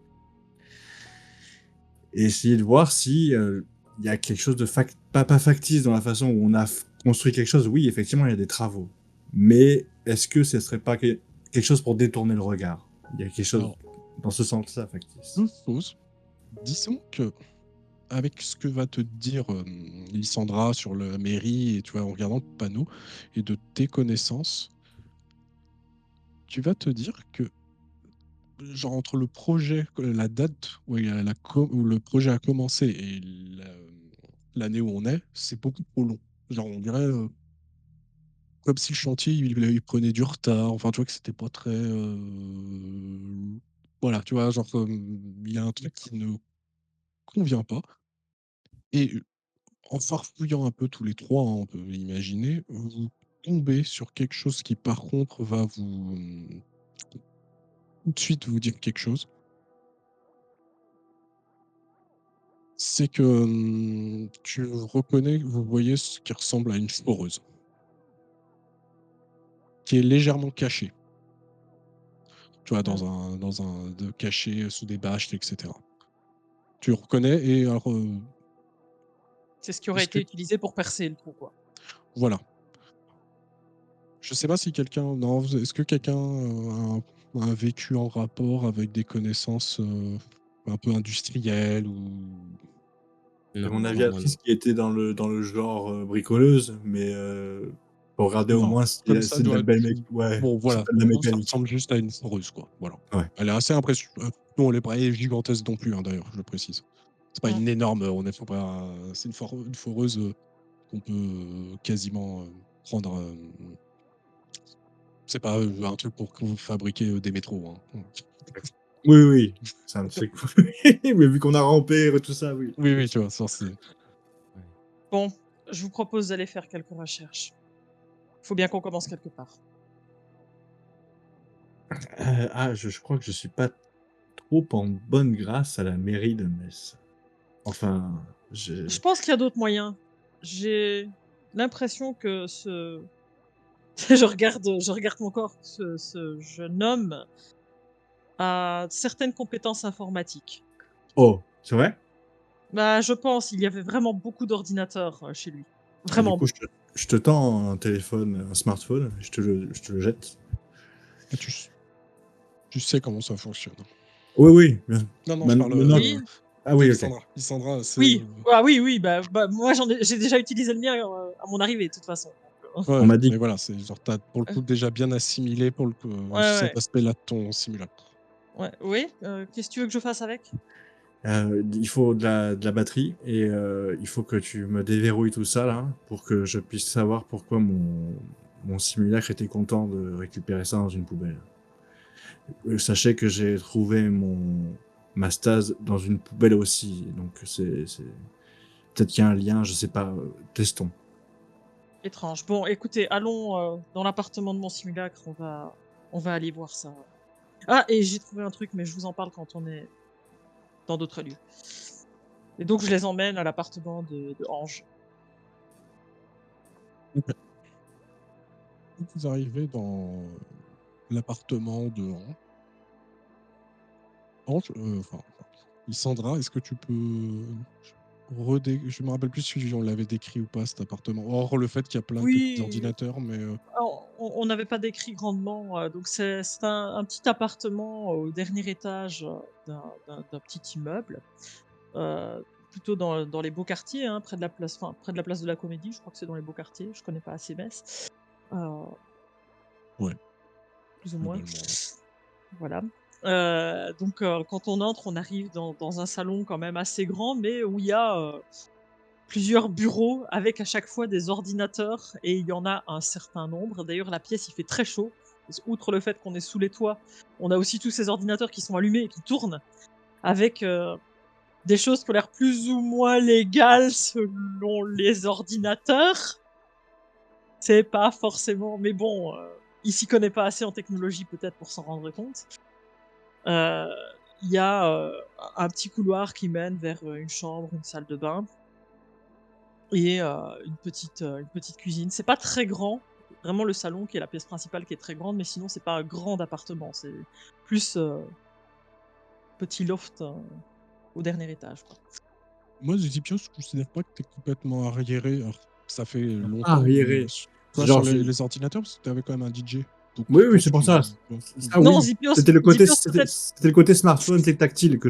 Et essayer de voir si il y a quelque chose de pas factice dans la façon où on a construit quelque chose. Oui, effectivement, il y a des travaux. Mais est-ce que ce serait pas quelque chose pour détourner le regard? Il y a quelque chose Alors, dans ce sens-là factice. deux choses. Disons que avec ce que va te dire Lysandra sur la mairie, et tu vois, en regardant le panneau, et de tes connaissances, tu vas te dire que, genre, entre le projet, la date où le projet a commencé et l'année où on est, c'est beaucoup trop long. Genre, on dirait comme si le chantier, il prenait du retard. Enfin, tu vois que c'était pas très. Voilà, tu vois, genre, il y a un truc qui ne convient pas. Et en farfouillant un peu tous les trois, hein, on peut imaginer, vous tombez sur quelque chose qui, par contre, va tout de suite vous dire quelque chose. C'est que tu reconnais, vous voyez ce qui ressemble à une foreuse, qui est légèrement cachée. Tu vois, Ah, caché sous des bâches, etc. Tu le reconnais et alors, c'est ce qui aurait est-ce que été utilisé pour percer le trou, quoi. voilà. Je sais pas si quelqu'un, non, est-ce que quelqu'un a un vécu en rapport avec des connaissances un peu industrielles ou C'est Non, mon non, moi non. aviatrice qui était dans le genre bricoleuse, mais pour regarder au non, moins comme si ça c'est de la doit belle être. mécanique. Ouais, Bon, c'est voilà, pas de la pour vous, ça mécanique. ressemble juste à une foreuse, quoi. Voilà. Ouais. Elle est assez impressionnante. Non, elle est pas gigantesque non plus, hein, d'ailleurs, je le précise. C'est pas Mmh. une énorme, faut pas, c'est une foreuse qu'on peut quasiment prendre. C'est pas un truc pour fabriquer des métros, hein. Oui, oui, c'est un truc. Mais vu qu'on a rampé et tout ça, oui. Oui, oui, tu Effectivement. vois, ça c'est. Ouais. Bon, je vous propose d'aller faire quelques recherches. Faut bien qu'on commence quelque part. Je crois que je suis pas trop en bonne grâce à la mairie de Metz. Enfin, Je pense qu'il y a d'autres moyens. J'ai l'impression que je regarde mon corps, ce jeune homme a certaines compétences informatiques. oh, c'est vrai? Bah, je pense, il y avait vraiment beaucoup d'ordinateurs, chez lui. Ah, du Vraiment coup, beaucoup. je te tends un téléphone, un smartphone, je te le jette. Ah, tu sais comment ça fonctionne. Oui, oui, bien. Non, non, je parle Maintenant, Oui, ah de oui, ok. Lysandra. Lysandra, c'est. oui, ah oui, oui, moi j'ai déjà utilisé le mien, à mon arrivée de toute façon, donc On Ouais, m'a dit, mais voilà, c'est genre, t'as pour le coup déjà bien assimilé pour le coup, ouais, cet ouais, aspect-là de ton simulacre. ouais, oui, qu'est-ce que tu veux que je fasse avec? il faut de la batterie et il faut que tu me déverrouilles tout ça là pour que je puisse savoir pourquoi mon simulacre était content de récupérer ça dans une poubelle. Sachez que j'ai trouvé ma stase dans une poubelle aussi, donc peut-être qu'il y a un lien, je sais pas, testons. Étrange. Bon, écoutez, allons, dans l'appartement de mon simulacre, on va aller voir ça. Ah, et j'ai trouvé un truc, mais je vous en parle quand on est dans d'autres lieux. Et donc je les emmène à l'appartement de Ange. OK. Vous arrivez dans l'appartement de Ange, enfin, Lysandra, est-ce que tu peux je me rappelle plus si on l'avait décrit ou pas cet appartement? Hors le fait qu'il y a plein de petits Oui, ordinateurs, mais alors on n'avait pas décrit grandement, donc c'est un petit appartement au dernier étage, d'un petit immeuble, plutôt dans les beaux quartiers, hein, près de la place enfin, près de la place de la Comédie, je crois que c'est dans les beaux quartiers, je connais pas assez Metz, heu, ouais, plus ou moins. globalement, ouais. Voilà. Donc quand on entre, on arrive dans un salon quand même assez grand, mais où il y a, plusieurs bureaux avec à chaque fois des ordinateurs et il y en a un certain nombre. D'ailleurs, la pièce, il fait très chaud. Outre le fait qu'on est sous les toits, on a aussi tous ces ordinateurs qui sont allumés et qui tournent avec, des choses qui ont l'air plus ou moins légales selon les ordinateurs. C'est pas forcément... Mais bon, il s'y connaît pas assez en technologie peut-être pour s'en rendre compte. Il y a un petit couloir qui mène vers une chambre, une salle de bain et une petite cuisine. C'est pas très grand, vraiment le salon qui est la pièce principale qui est très grande, mais sinon c'est pas un grand appartement, c'est plus petit loft au dernier étage, quoi. Moi, Zipio, je considère pas que tu es complètement arriéré. Alors, ça fait longtemps. Arriéré. Toi, Genre, sur les ordinateurs, parce que tu avais quand même un DJ. Donc, Oui, je oui, pense c'est pour que ça. ouais. Ça, Non, oui. Zipios, C'était le côté, Zipios peut-être. c'était le côté smartphone, c'est tactile que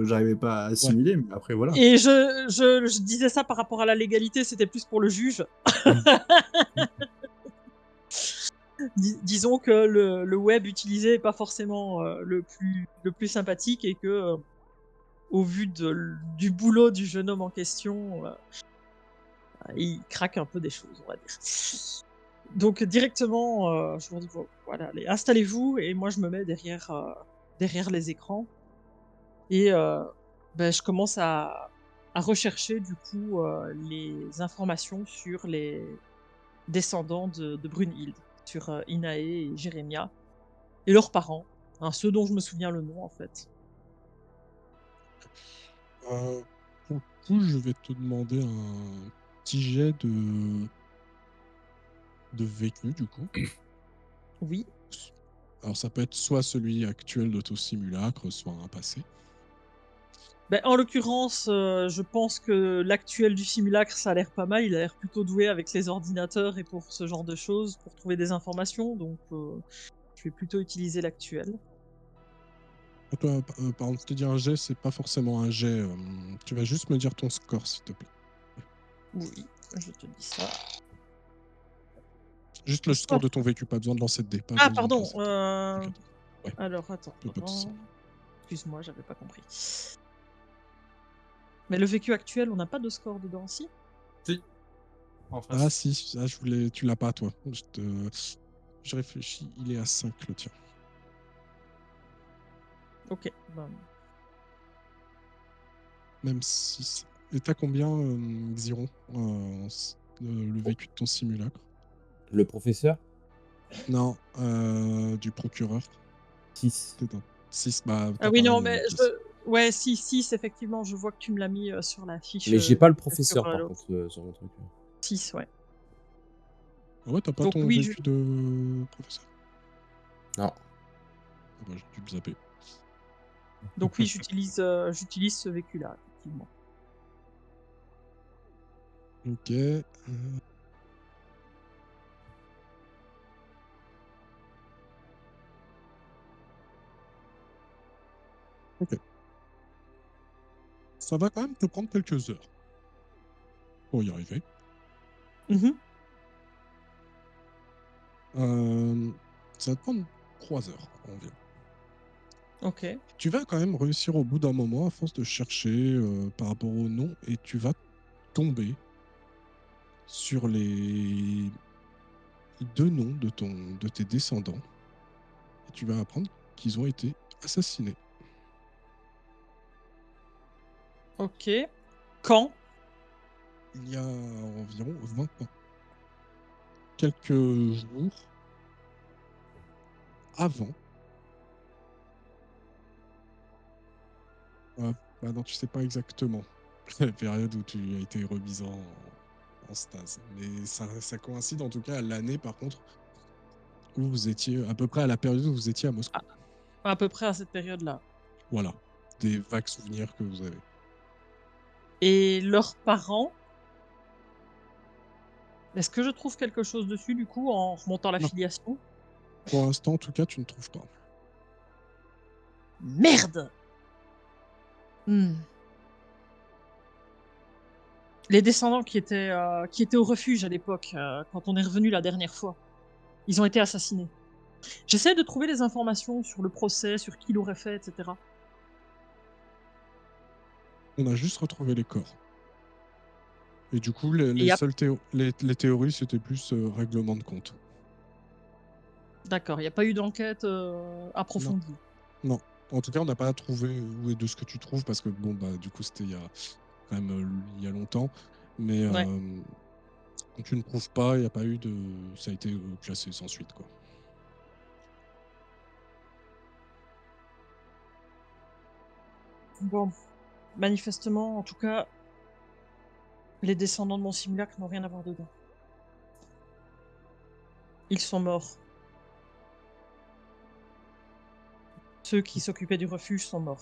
j'arrivais pas à assimiler, mais après voilà. Et je disais ça par rapport à la légalité, c'était plus pour le juge. Mm. Disons que le web utilisé est pas forcément le plus sympathique et que, au vu du boulot du jeune homme en question, il craque un peu des choses, on va dire. Donc directement, je leur dis voilà, allez, installez-vous et moi je me mets derrière les écrans et je commence à rechercher du coup les informations sur les descendants de Brunhild, sur Inae et Jérémia et leurs parents, hein, ceux dont je me souviens le nom en fait. Pour le coup, je vais te demander un petit jet de vécu, du coup. Oui. Alors, ça peut être soit celui actuel de ton simulacre, soit un passé. En l'occurrence, je pense que l'actuel du simulacre, ça a l'air pas mal. Il a l'air plutôt doué avec les ordinateurs et pour ce genre de choses, pour trouver des informations. Donc, je vais plutôt utiliser l'actuel. Toi, par exemple, te dire un jet, c'est pas forcément un jet. Tu vas juste me dire ton score, s'il te plaît. Oui, je te dis ça. Juste le score de ton vécu, pas besoin de lancer de dés. Pas Ah, besoin de pardon. lancer de dés. Ouais. Alors, attends. Pas de soucis. Excuse-moi, j'avais pas compris. Mais le vécu actuel, on n'a pas de score dedans, si? Si. En face. Ah si, ah, tu l'as pas toi. Je réfléchis, il est à 5 le tien. Ok. Même 6. Et t'as combien, Xiron, le vécu de ton simulacre? Le professeur, Non, du procureur. 6. T'es un 6, bah Ah t'as oui, non, pareil mais avec 10. Ouais, si, effectivement, je vois que tu me l'as mis sur la fiche. Mais j'ai pas le sur professeur, par l'autre. contre, sur mon truc. 6, ouais. Ah ouais, t'as pas Donc ton oui, vécu de professeur? Non. Ah bah, j'ai dû me zapper. Donc oui, j'utilise ce vécu-là, effectivement. Ok. Ok. Ça va quand même te prendre quelques heures pour y arriver. Mhm. Ça va te prendre 3 heures environ. Ok. Tu vas quand même réussir au bout d'un moment, à force de chercher par rapport au nom, et tu vas tomber sur les 2 noms de tes descendants. Et tu vas apprendre qu'ils ont été assassinés. Ok. Quand? Il y a environ 20 ans. Quelques jours avant. Bah non, tu sais pas exactement la période où tu as été remis en stase. Mais ça coïncide en tout cas à l'année, par contre, où vous étiez, à peu près à la période où vous étiez à Moscou. À peu près à cette période-là. Voilà, des vagues souvenirs que vous avez. Et leurs parents? Est-ce que je trouve quelque chose dessus, du coup, en remontant la Non. filiation? Pour l'instant, en tout cas, tu ne trouves pas. Merde! Les descendants qui étaient au refuge à l'époque, quand on est revenu la dernière fois, ils ont été assassinés. J'essaie de trouver des informations sur le procès, sur qui l'aurait fait, etc. On a juste retrouvé les corps. Et du coup, les Et seules les théories, c'était plus règlement de compte. D'accord, il n'y a pas eu d'enquête Non. approfondie. Non. En tout cas, on n'a pas trouvé où est de ce que tu trouves parce que bon bah du coup c'était il y a quand même il y a longtemps, mais Ouais. tu ne prouves pas, il n'y a pas eu de, ça a été classé sans suite quoi. Bon, manifestement, en tout cas, les descendants de mon simulacre n'ont rien à voir dedans. Ils sont morts. Ceux qui s'occupaient du refuge sont morts.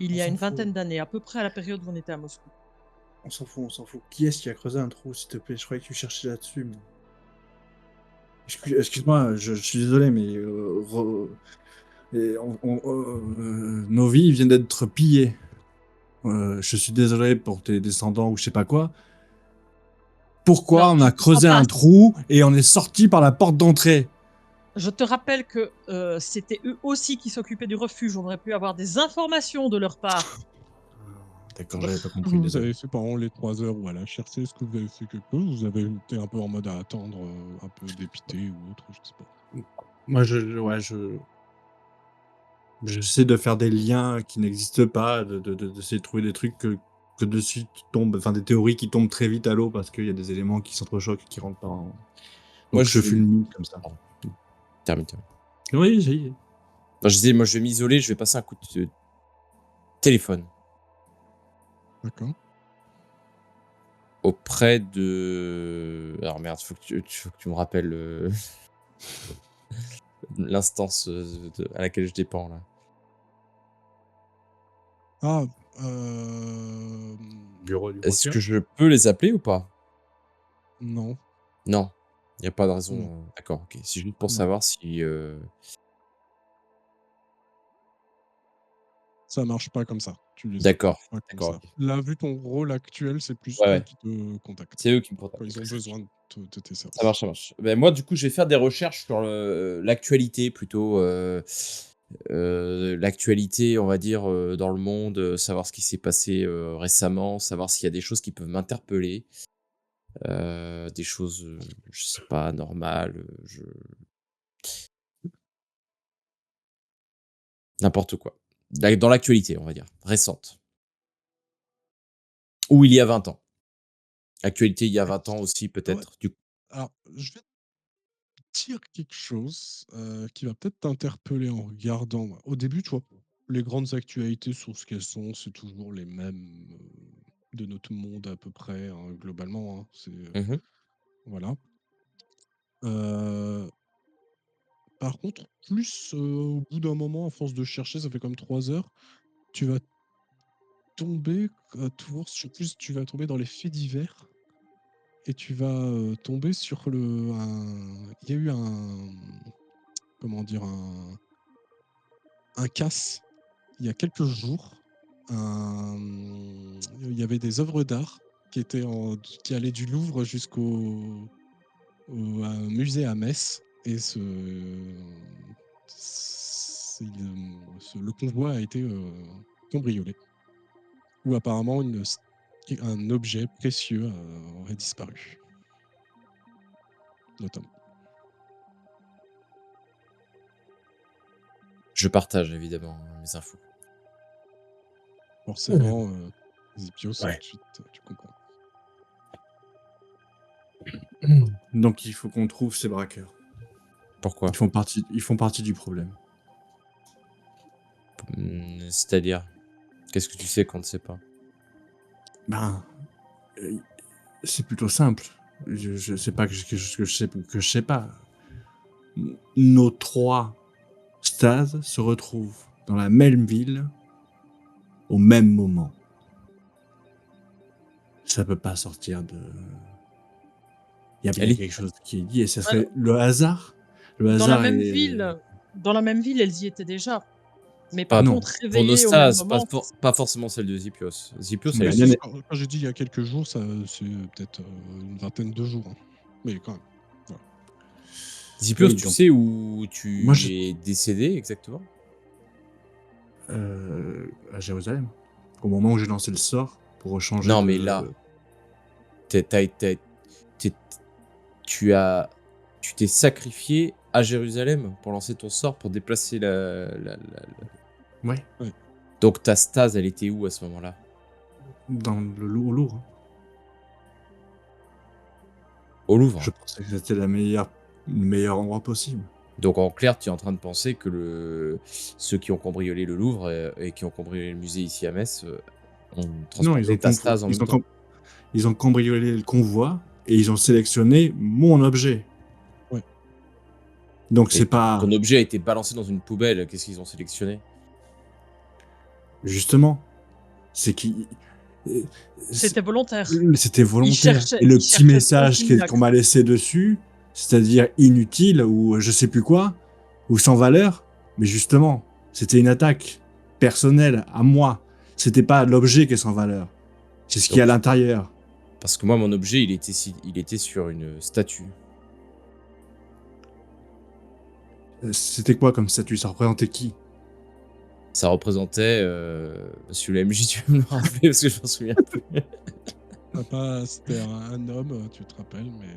Il On y a s'en une fout. vingtaine d'années, à peu près à la période où on était à Moscou. On s'en fout, on s'en fout. Qui est-ce qui a creusé un trou, s'il te plaît? Je croyais que tu cherchais là-dessus. Excuse-moi, je suis désolé, mais nos vies viennent d'être pillées. Je suis désolé pour tes descendants ou je sais pas quoi. Pourquoi Non, on je a te crois creusé pas. un trou et on est sorti par la porte d'entrée? Je te rappelle que c'était eux aussi qui s'occupaient du refuge. On aurait pu avoir des informations de leur part. D'accord, j'avais pas Qu'est-ce que compris, vous désolé. avez fait pendant les 3 heures où elle a cherché? Est-ce que vous avez fait quelque chose? Vous avez été un peu en mode à attendre, un peu dépité ou autre, je sais pas. Moi, j'essaie de faire des liens qui n'existent pas, d'essayer de trouver des trucs que de suite tombent, enfin des théories qui tombent très vite à l'eau parce qu'il y a des éléments qui s'entrechoquent et qui rentrent pas en... Moi, Donc je je vais... fulmine comme ça. Pardon. Termine. Oui, j'ai... Non, je disais, moi, je vais m'isoler, je vais passer un coup de téléphone D'accord. auprès de... Alors merde, faut que tu me rappelles l'instance à laquelle je dépends, là. Ah, Bureau du Est-ce procureur. que je peux les appeler ou pas? non, Non, il n'y a pas de non, raison. D'accord, ok. C'est juste pour non. savoir si... Ça marche pas comme ça. Tu les D'accord, appelles pas comme d'accord, ça. ok. Là, vu ton rôle actuel, c'est plus Ouais, eux ouais. qui te contactent C'est eux qui me quand contactent. ils Ok, ont ça marche. besoin de tes Ça services. marche, ça marche. Ben, moi, du coup, je vais faire des recherches sur l'actualité plutôt. L'actualité, on va dire, dans le monde, savoir ce qui s'est passé récemment, savoir s'il y a des choses qui peuvent m'interpeller, des choses, je sais pas, normales, n'importe quoi. Dans l'actualité, on va dire, récente. Ou il y a 20 ans. Actualité il y a 20 ans aussi, Ah ouais. peut-être. Du coup. Alors, je vais te dire quelque chose qui va peut-être t'interpeller en regardant. Au début, tu vois, les grandes actualités sur ce qu'elles sont, c'est toujours les mêmes de notre monde à peu près, hein, globalement. Hein. Mhm. Voilà. Euh, Par contre, plus au bout d'un moment, à force de chercher, ça fait comme 3 heures, tu vas tomber toujours sur plus, tu vas tomber dans les faits divers et tu vas tomber sur il y a eu comment dire, un casse il y a quelques jours. Il y avait des œuvres d'art qui allaient du Louvre jusqu'au musée à Metz et le convoi a été cambriolé. Où apparemment un objet précieux aurait disparu, notamment. Je partage évidemment mes infos. Forcément, Zipios, tout Ouais. de suite, tu comprends. Donc il faut qu'on trouve ces braqueurs. Pourquoi? Ils font partie du problème. C'est-à-dire, qu'est-ce que tu sais qu'on ne sait pas? Ben, euh, c'est plutôt simple. Je sais pas que je sais pas. Nos trois stases se retrouvent dans la même ville au même moment. Ça peut pas sortir de... Il y a bien Elle est... quelque chose qui est dit et ce Alors, serait le hasard. Le dans la hasard même est... ville, dans la même ville, elles y étaient déjà. Mais Ah par non. contre, Pour nos réveillées au même stases, moment, pas forcément celle de Zipios. Zipios, Mais elle Oui, est... bien, quand j'ai dit il y a quelques jours, c'est peut-être une vingtaine de jours. Hein. Mais quand même. Voilà. Zipios, oui, tu donc sais où moi tu es décédé exactement? à Jérusalem. Au moment où j'ai lancé le sort pour changer Non, mais là, de... t'es- tu t'es sacrifié à Jérusalem pour lancer ton sort, pour déplacer Ouais, Donc ta stase, elle était où à ce moment-là? dans le Louvre. Au Louvre. Je pensais que c'était le meilleur endroit possible. Donc en clair, tu es en train de penser que ceux qui ont cambriolé le Louvre et qui ont cambriolé le musée ici à Metz ont Non, transporté ta stase en même temps. ils ont cambriolé le convoi et ils ont sélectionné mon objet. Ouais. Donc Et c'est pas ton objet a été balancé dans une poubelle. Qu'est-ce qu'ils ont sélectionné? justement, c'est qui C'était volontaire. c'était volontaire. cherchaient- Et le ils petit cherchaient message Sandrine qu'on m'a laissé dessus, c'est-à-dire inutile ou je sais plus quoi, ou sans valeur, mais justement, c'était une attaque personnelle à moi. C'était pas l'objet qui est sans valeur. C'est ce qu'il y a à Donc, l'intérieur. parce que moi, mon objet, il était sur une statue. C'était quoi comme statut? Ça représentait qui? Ça représentait Monsieur le MJ, tu veux me le rappeler parce que je m'en souviens plus. C'était un homme, tu te rappelles, mais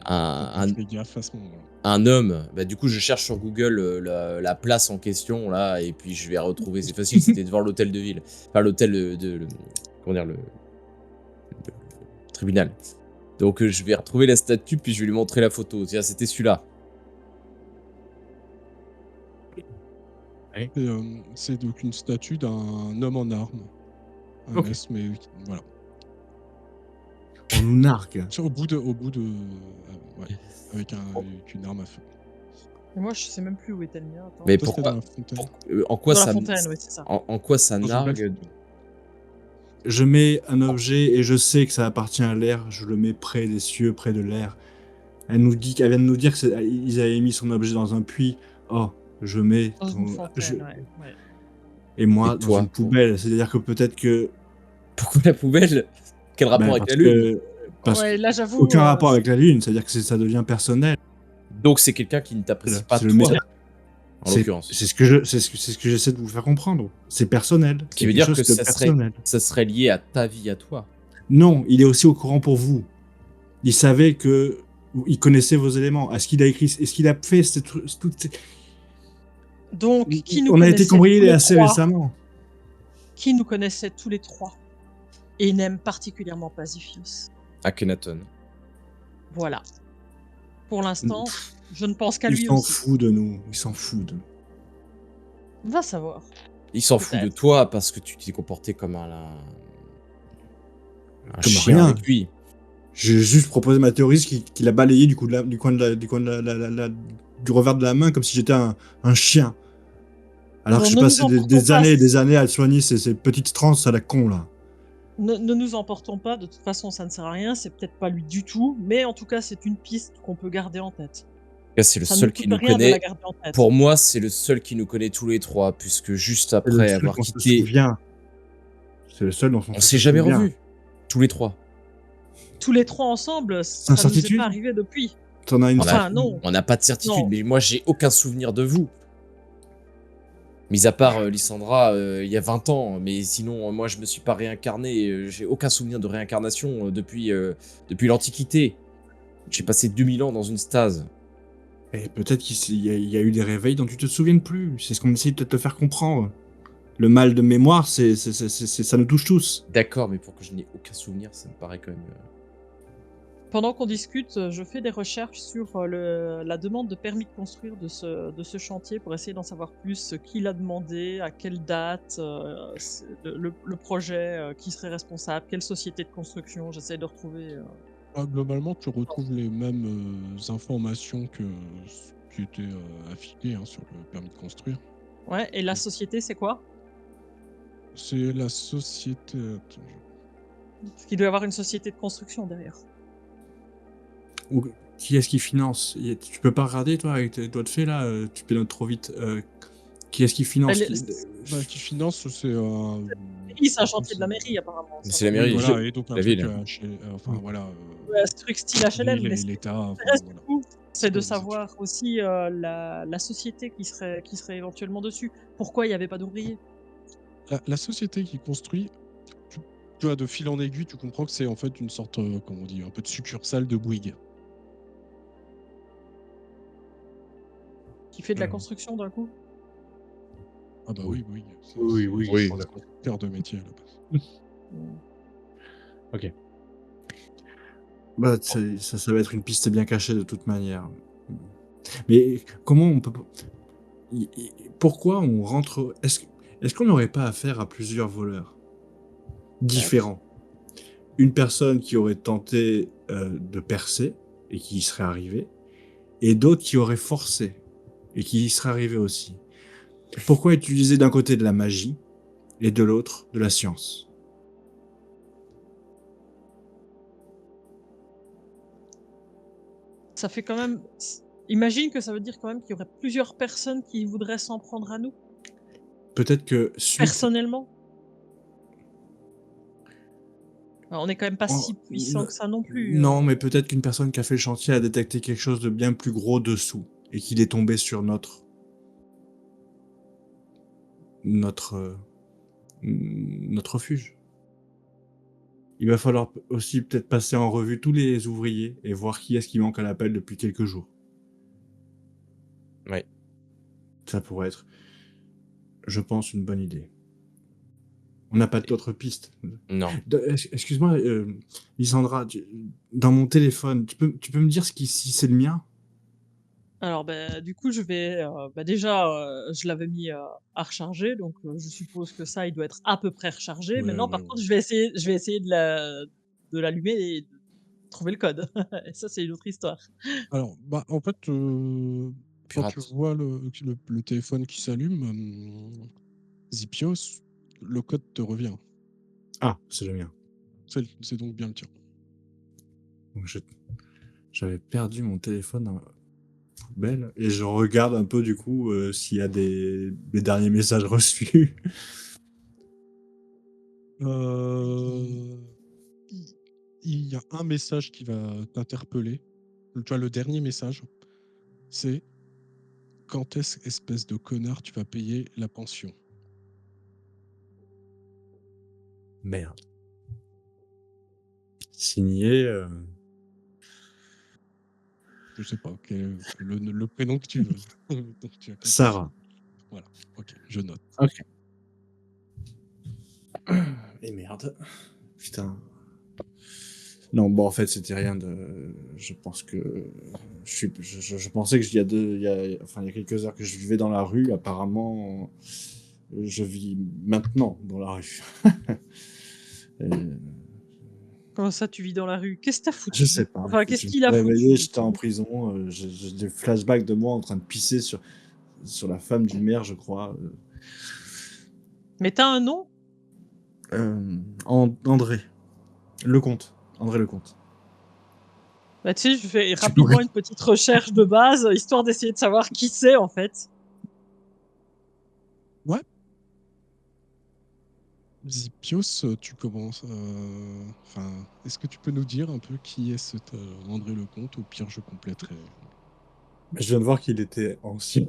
Un, t'as un, pas fait gaffe à ce moment-là. un homme. Bah, du coup, je cherche sur Google la place en question là, et puis je vais retrouver. C'est facile, c'était devant l'hôtel de ville, enfin l'hôtel comment dire le tribunal. Donc je vais retrouver la statue, puis je vais lui montrer la photo. Tiens, c'était celui-là. C'est donc une statue d'un homme en armes. Un Ok. mess, mais voilà. On nous nargue. Au bout de ouais, avec une arme à feu. Et moi, je sais même plus où était le mien. Attends. Mais Ça, c'était pourquoi dans la fontaine. En quoi Dans la ça fontaine, oui, c'est ça. en quoi ça Dans une belle nargue? fontaine. Je mets un objet et je sais que ça appartient à l'air. Je le mets près des cieux, près de l'air. Elle vient de nous dire qu'ils avaient mis son objet dans un puits. Oh, je mets Dans une ton- je- fontaine, ouais. et moi Et dans toi, une poubelle. C'est-à-dire que peut-être que Pourquoi la poubelle? Quel rapport avec parce la lune? que parce Ouais, que là, j'avoue. aucun rapport avec la lune. C'est-à-dire que ça devient personnel. Donc c'est quelqu'un qui ne t'apprécie pas C'est le toi, message. en C'est l'occurrence. ce que j'essaie de vous faire comprendre. C'est personnel. Ce qui veut dire que ça personnel. serait lié à ta vie, à toi. Non, il est aussi au courant pour vous. Il savait que il connaissait vos éléments. Est-ce qu'il a écrit, est-ce qu'il a fait toutes ces... Donc, qui nous On a été connaissait tous cambriolé les assez trois, récemment. qui nous connaissait tous les trois et n'aime particulièrement pas Ziphius. Akhenaton. Voilà. Pour l'instant, je ne pense qu'à Il lui s'en aussi. fout de nous. Il s'en fout de nous. Va savoir. Il s'en fout de Peut-être. toi parce que tu t'es comporté comme un Comme chien rien. avec lui. J'ai juste proposé ma théorie qu'il a balayé du coin du revers de la main comme si j'étais un chien. Alors Non, que j'ai ne passé nous emportons des pas. années et des années à soigner ces petites transes à la con là. Ne nous emportons pas, de toute façon ça ne sert à rien, c'est peut-être pas lui du tout, mais en tout cas c'est une piste qu'on peut garder en tête. En tout cas, c'est le Ça ne seul coûte qui nous rien de connaît. la garder en tête. Pour moi, c'est le seul qui nous connaît tous les trois, puisque juste C'est le après seul avoir qu'on se quitté, souvient. C'est le seul dont on s'est jamais revus. Tous les trois. Tous les trois ensemble, ça nous est certitude pas arrivé depuis. T'en as une. Enfin, non. On n'a pas de certitude, Non. mais moi, j'ai aucun souvenir de vous. Mis à part Lysandra, il y a 20 ans, mais sinon, moi, je me suis pas réincarné. J'ai aucun souvenir de réincarnation depuis l'Antiquité. J'ai passé 2000 ans dans une stase. Et peut-être qu'il y a eu des réveils dont tu te souviens plus. C'est ce qu'on essaie de te faire comprendre. Le mal de mémoire, ça nous touche tous. D'accord, mais pour que je n'ai aucun souvenir, ça me paraît quand même... Pendant qu'on discute, je fais des recherches sur la demande de permis de construire de ce chantier pour essayer d'en savoir plus, qui l'a demandé, à quelle date, le projet, qui serait responsable, quelle société de construction. J'essaie de retrouver. Globalement, tu retrouves les mêmes informations que ce qui était affiché sur le permis de construire. Ouais, et la société, c'est quoi? C'est la société. Attends, Parce qu'il doit y avoir une société de construction derrière. Ou qui est-ce qui finance? Tu peux pas regarder, toi, avec tes doigts de fée, là, tu pilotes trop vite. Qui est-ce qui finance? qui finance, c'est Oui, c'est un chantier de la mairie, apparemment. Mais ça. c'est la mairie. Voilà, et donc un La truc, ville. voilà. Ouais, ce truc style HLM, mais ce qui l'État. m'intéresse Voilà. beaucoup, c'est de Ouais, savoir aussi la société qui serait éventuellement dessus. Pourquoi il n'y avait pas d'ouvriers? La société qui construit, tu vois, de fil en aiguille, tu comprends que c'est en fait une sorte, comment on dit, un peu de succursale de Bouygues. Qui fait de la construction d'un coup? Ah bah Oui. oui. Oui, oui, Oui. C'est d'accord. son cœur de métier à la base. Mm. Ok. Bah, ça va être une piste bien cachée de toute manière. Mais comment on peut... Pourquoi on rentre... Est-ce qu'on n'aurait pas affaire à plusieurs voleurs Peut-être. différents? Une personne qui aurait tenté de percer et qui y serait arrivée, et d'autres qui auraient forcé et qui y seraient arrivés aussi. Pourquoi utiliser d'un côté de la magie et de l'autre de la science? Ça fait quand même. Imagine que ça veut dire quand même qu'il y aurait plusieurs personnes qui voudraient s'en prendre à nous, Peut-être que suite... personnellement. Alors, on n'est quand même pas si puissant n- que ça non plus. Non, mais peut-être qu'une personne qui a fait le chantier a détecté quelque chose de bien plus gros dessous et qu'il est tombé sur notre, notre refuge. Il va falloir aussi peut-être passer en revue tous les ouvriers et voir qui est-ce qui manque à l'appel depuis quelques jours. Ouais. Ça pourrait être, je pense, une bonne idée. On n'a pas d'autres pistes. Non. Excuse-moi, Lysandra, dans mon téléphone, tu peux me dire si c'est le mien? Alors, du coup, je vais, déjà, je l'avais mis, à recharger, donc je suppose que ça, il doit être à peu près rechargé. Ouais, Maintenant, ouais, par ouais. contre, je vais essayer de l'allumer et de trouver le code. Et ça, c'est une autre histoire. Alors, bah, en fait, quand tu Pirate. vois le téléphone qui s'allume, Zipios, le code te revient. Ah, c'est le mien. C'est donc bien le tien. Donc, j'avais perdu mon téléphone dans la poubelle et je regarde un peu du coup s'il y a des derniers messages reçus. Il il y a un message qui va t'interpeller. Tu vois, le dernier message, c'est: «Quand est-ce, espèce de connard, tu vas payer la pension?» Merde. Signé. Je sais pas, quel est le prénom que tu veux. Donc tu as qu'à Sarah. confirmer. Voilà, OK, je note. Ok. Et merde. Putain. Non, bon, en fait, c'était rien de. Je pense que. Je pensais que il y a quelques heures que je vivais dans la rue. Apparemment, je vis maintenant dans la rue. Euh, Comment ça, tu vis dans la rue? Qu'est-ce que tu je foutu? sais pas. Enfin, Écoute, qu'est-ce je me qu'il suis a réveillé, foutu? j'étais en prison. J'ai des flashbacks de moi en train de pisser sur la femme du maire, je crois. Mais tu as un nom? André Lecomte. André Lecomte. Bah, tu sais, je fais Tu peux rapidement une petite recherche de base, histoire d'essayer de savoir qui c'est, en fait. Ouais, Zipios, tu commences, enfin, est-ce que tu peux nous dire un peu qui est cet, André Lecomte? Au pire, je compléterai. Je viens de voir qu'il était ancien.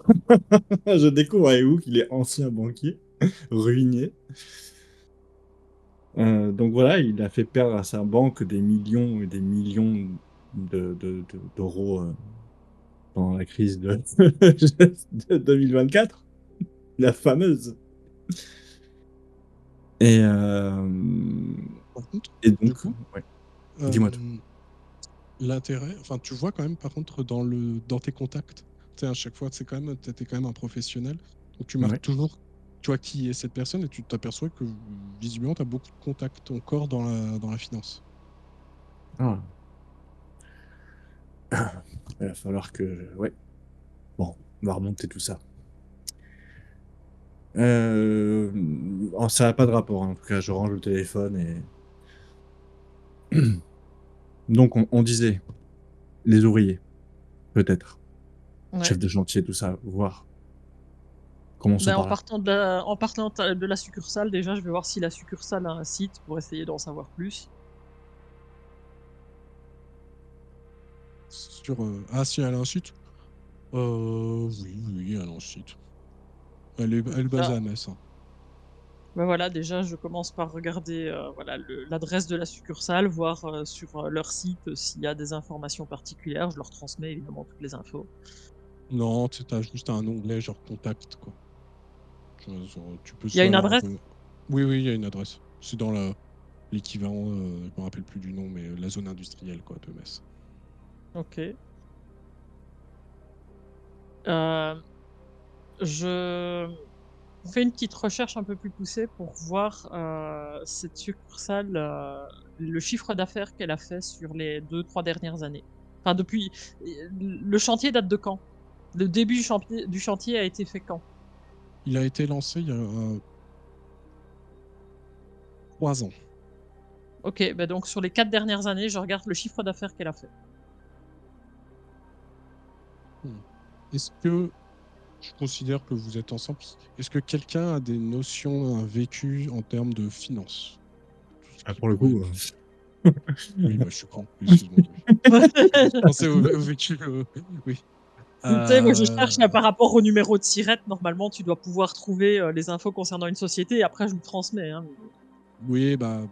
Je découvre avec vous qu'il est ancien banquier, ruiné. Donc voilà, il a fait perdre à sa banque des millions et des millions d'euros pendant la crise de 2024, la fameuse. Et, euh, Par contre, et du donc, coup, ouais, dis-moi tout. l'intérêt, enfin, tu vois quand même, par contre, dans tes contacts, tu sais, à chaque fois, c'est quand même, t'étais quand même un professionnel, donc tu marques Ouais. toujours, tu vois, qui est cette personne, et tu t'aperçois que visiblement, tu as beaucoup de contacts encore dans la finance. Ah. Il va falloir que... Ouais. Bon, on va remonter tout ça. Ça n'a pas de rapport, hein. En tout cas, je range le téléphone et... Donc, on disait, les ouvriers, peut-être. Ouais. Chef de chantier, tout ça, voir. Commençons Ben, par là. en partant de la succursale, déjà, je vais voir si la succursale a un site pour essayer d'en savoir plus. Ah, si elle a un site? Oui, oui, elle a un site. Elle est basée Déjà, à Metz, hein. ben voilà, déjà, je commence par regarder voilà, l'adresse de la succursale, voir sur leur site s'il y a des informations particulières. Je leur transmets évidemment toutes les infos. Non, tu as juste un onglet genre contact, quoi. Tu peux Il y a une soit adresse? Oui, oui, il y a une adresse. C'est dans l'équivalent, je me rappelle plus du nom, mais la zone industrielle quoi, de Metz. Ok. Euh, je fais une petite recherche un peu plus poussée pour voir cette succursale, le chiffre d'affaires qu'elle a fait sur les 2-3 dernières années. Enfin, depuis. Le chantier date de quand? Le début du chantier a été fait quand? Il a été lancé il y a 3 ans. Ok, bah donc sur les 4 dernières années, je regarde le chiffre d'affaires qu'elle a fait. Est-ce que je considère que vous êtes ensemble? Est-ce que quelqu'un a des notions, un vécu en termes de finances? Tout ce Ah, qui pour le pourrait coup, être- Oui, bah, je suis con, excuse-moi. Je pensais au vécu, oui. Tu sais, moi je Euh, cherche là, par rapport au numéro de SIRET. Normalement, tu dois pouvoir trouver les infos concernant une société et après je vous transmets. Hein. Oui, bah,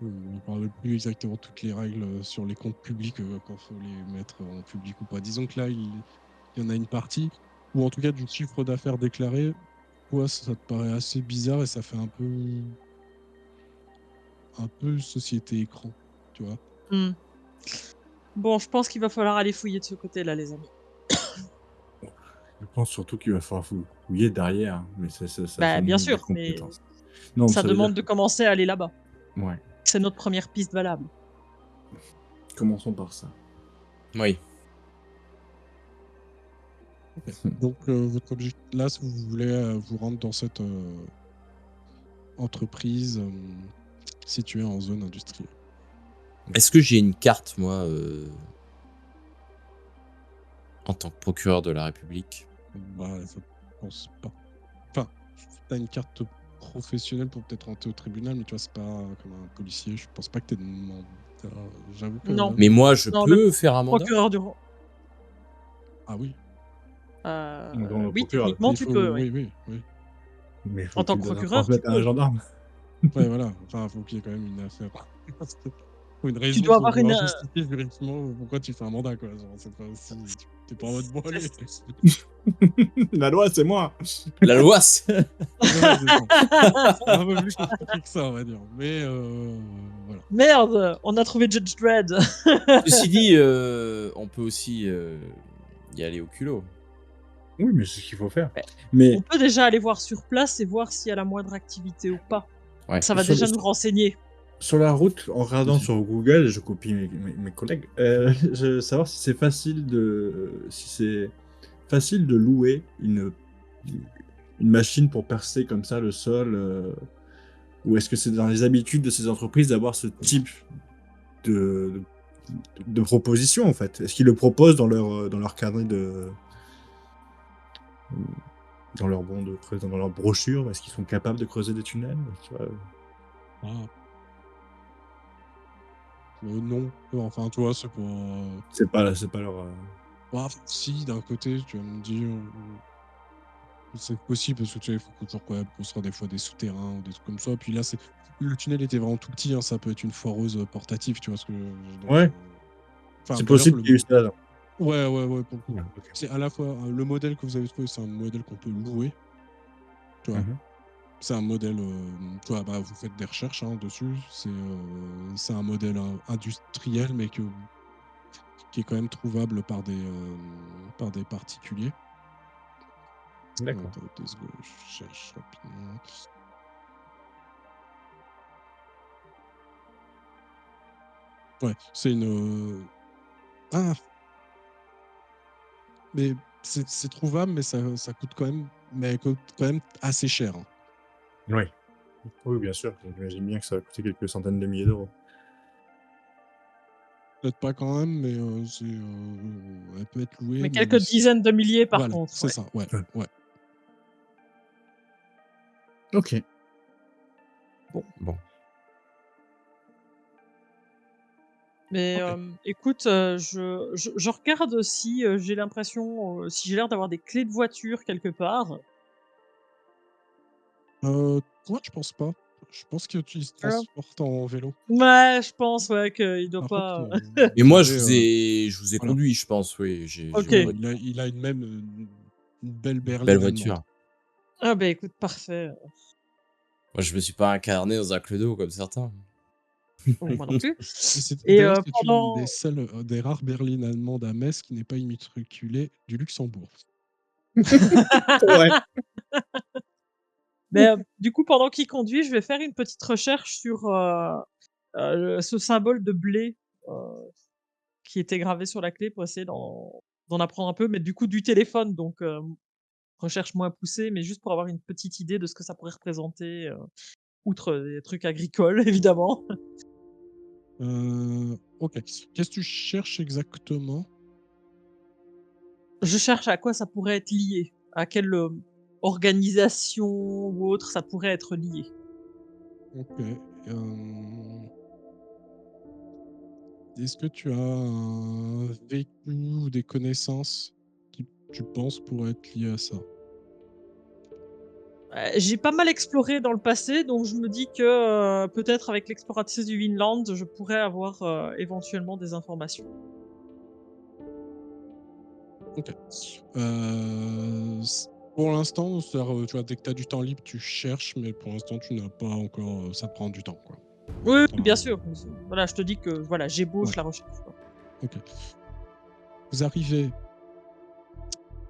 on ne parle plus exactement toutes les règles sur les comptes publics quand il faut les mettre en public ou pas. Disons que là, il y en a une partie, ou en tout cas du chiffre d'affaires déclaré. Toi, ça te paraît assez bizarre et ça fait un peu société écran, tu vois. Hmm. Bon, je pense qu'il va falloir aller fouiller de ce côté-là, les amis. je pense surtout qu'il va falloir fouiller derrière, mais ça Bah, bien demande des sûr, mais compétences. Non, ça ça veut dire demande de commencer à aller là-bas. ouais, C'est notre première piste valable. commençons par ça. Oui. Donc, votre objectif, là, si vous voulez vous rendre dans cette entreprise située en zone industrielle. Est-ce que j'ai une carte, moi, en tant que procureur de la République? Bah, je pense pas. Enfin, tu as une carte professionnelle pour peut-être rentrer au tribunal, mais tu vois, c'est pas comme un policier. Je pense pas que tu aies de mandat. J'avoue que Non. là. Mais moi, je Non, le peux faire un mandat? procureur du roi. Ah oui, Dans le Oui, procureur, techniquement, il tu faut. peux, oui. Oui, oui, oui. mais il faut En que tant tu que le procureur, tu transmettes à un peux. gendarme. Ouais, voilà. Enfin, faut qu'il y ait quand même une affaire. Faut une Tu raison dois pour avoir une. pouvoir justifier juridiquement pourquoi tu fais un mandat, quoi. Genre, c'est pas aussi. T'es pas en mode bon, allez. La loi, c'est moi. La loi, c'est- Ouais, c'est ça. C'est un peu plus compliqué que ça, on va dire. Mais voilà. Merde, on a trouvé Judge Dredd. Ceci dit, on peut aussi y aller au culot. Oui, mais c'est ce qu'il faut faire. Ouais. Mais On peut déjà aller voir sur place et voir s'il y a la moindre activité ou pas. Ouais. Ça va Sur déjà le- nous renseigner. sur la route, en regardant Aussi. sur Google, je copie mes collègues, je veux savoir si c'est facile de louer une machine pour percer comme ça le sol, ou est-ce que c'est dans les habitudes de ces entreprises d'avoir ce type de, de proposition en fait? Est-ce qu'ils le proposent dans leur carnet dans leur bon de creuser, dans leur brochure? Est-ce qu'ils sont capables de creuser des tunnels? Tu vois. Ah, non. Enfin, tu vois, c'est pas. C'est pas leur. Bah, si, d'un côté, tu vas me dire. C'est possible parce que tu sais, il faut toujours quand même construire des fois des souterrains ou des trucs comme ça. Puis là, le tunnel était vraiment tout petit, hein, ça peut être une foireuse portative, tu vois ce que donc, Ouais, enfin c'est d'ailleurs possible qu'il y ait eu ça. ouais pour le coup. Ouais, ok. C'est à la fois le modèle que vous avez trouvé, c'est un modèle qu'on peut louer, tu vois. Mhm. C'est un modèle, tu vois, bah, vous faites des recherches hein, dessus. C'est un modèle industriel, mais qui est quand même trouvable par des particuliers. D'accord. Attends, 2 secondes, je cherche rapidement. Ouais, c'est une. Ah, mais c'est trouvable, mais ça coûte quand même, assez cher, hein. Oui. Oui, bien sûr. J'imagine bien que ça va coûter quelques centaines de milliers d'euros. Peut-être pas quand même, mais elle peut être louée, Mais mais quelques dizaines de milliers par voilà, contre. c'est Ouais. ça, ouais, Ouais. ouais. Ok. Bon. Mais Ok. écoute, je regarde si j'ai l'impression, si j'ai l'air d'avoir des clés de voiture quelque part. Toi, je pense pas. Je pense qu'ils se Ah. transportent en vélo. Ouais, je pense ouais qu'il doit Par pas. contre, Mais vous moi, avez, je vous ai voilà. conduit, je pense, oui. J'ai Ok. une Il a une même une belle belle berline allemande. voiture. Ah bah écoute, parfait. Moi, je me suis pas incarné dans un clodo comme certains. Bon, moi non plus. Et D'ailleurs, c'est une des pendant seules, des rares berlines allemandes à Metz qui n'est pas immatriculée du Luxembourg. Ouais. mais du coup, pendant qu'il conduit, je vais faire une petite recherche sur, ce symbole de blé, heu, qui était gravé sur la clé pour essayer d'en apprendre un peu, mais du coup du téléphone, donc recherche moins poussée, mais juste pour avoir une petite idée de ce que ça pourrait représenter, outre des trucs agricoles évidemment. OK. Qu'est-ce que tu cherches exactement? Je cherche à quoi ça pourrait être lié, à quelle, organisation ou autre ça pourrait être lié. OK. Hem, est-ce que tu as un vécu ou des connaissances qui, tu penses, pourraient être liées à ça? J'ai pas mal exploré dans le passé, donc je me dis que, peut-être avec l'exploratrice du Vinland, je pourrais avoir, éventuellement des informations. OK. S pour l'instant, c'est-à-dire, tu vois, dès que tu as du temps libre, tu cherches, mais pour l'instant, tu n'as pas encore, ça prend du temps, quoi. Oui, oui, Voilà. bien sûr, voilà, je te dis que, voilà, Ouais, j'ébauche la recherche, quoi. OK. Vous arrivez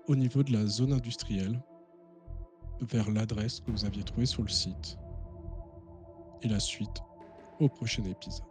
au niveau de la zone industrielle, vers l'adresse que vous aviez trouvée sur le site, et la suite au prochain épisode.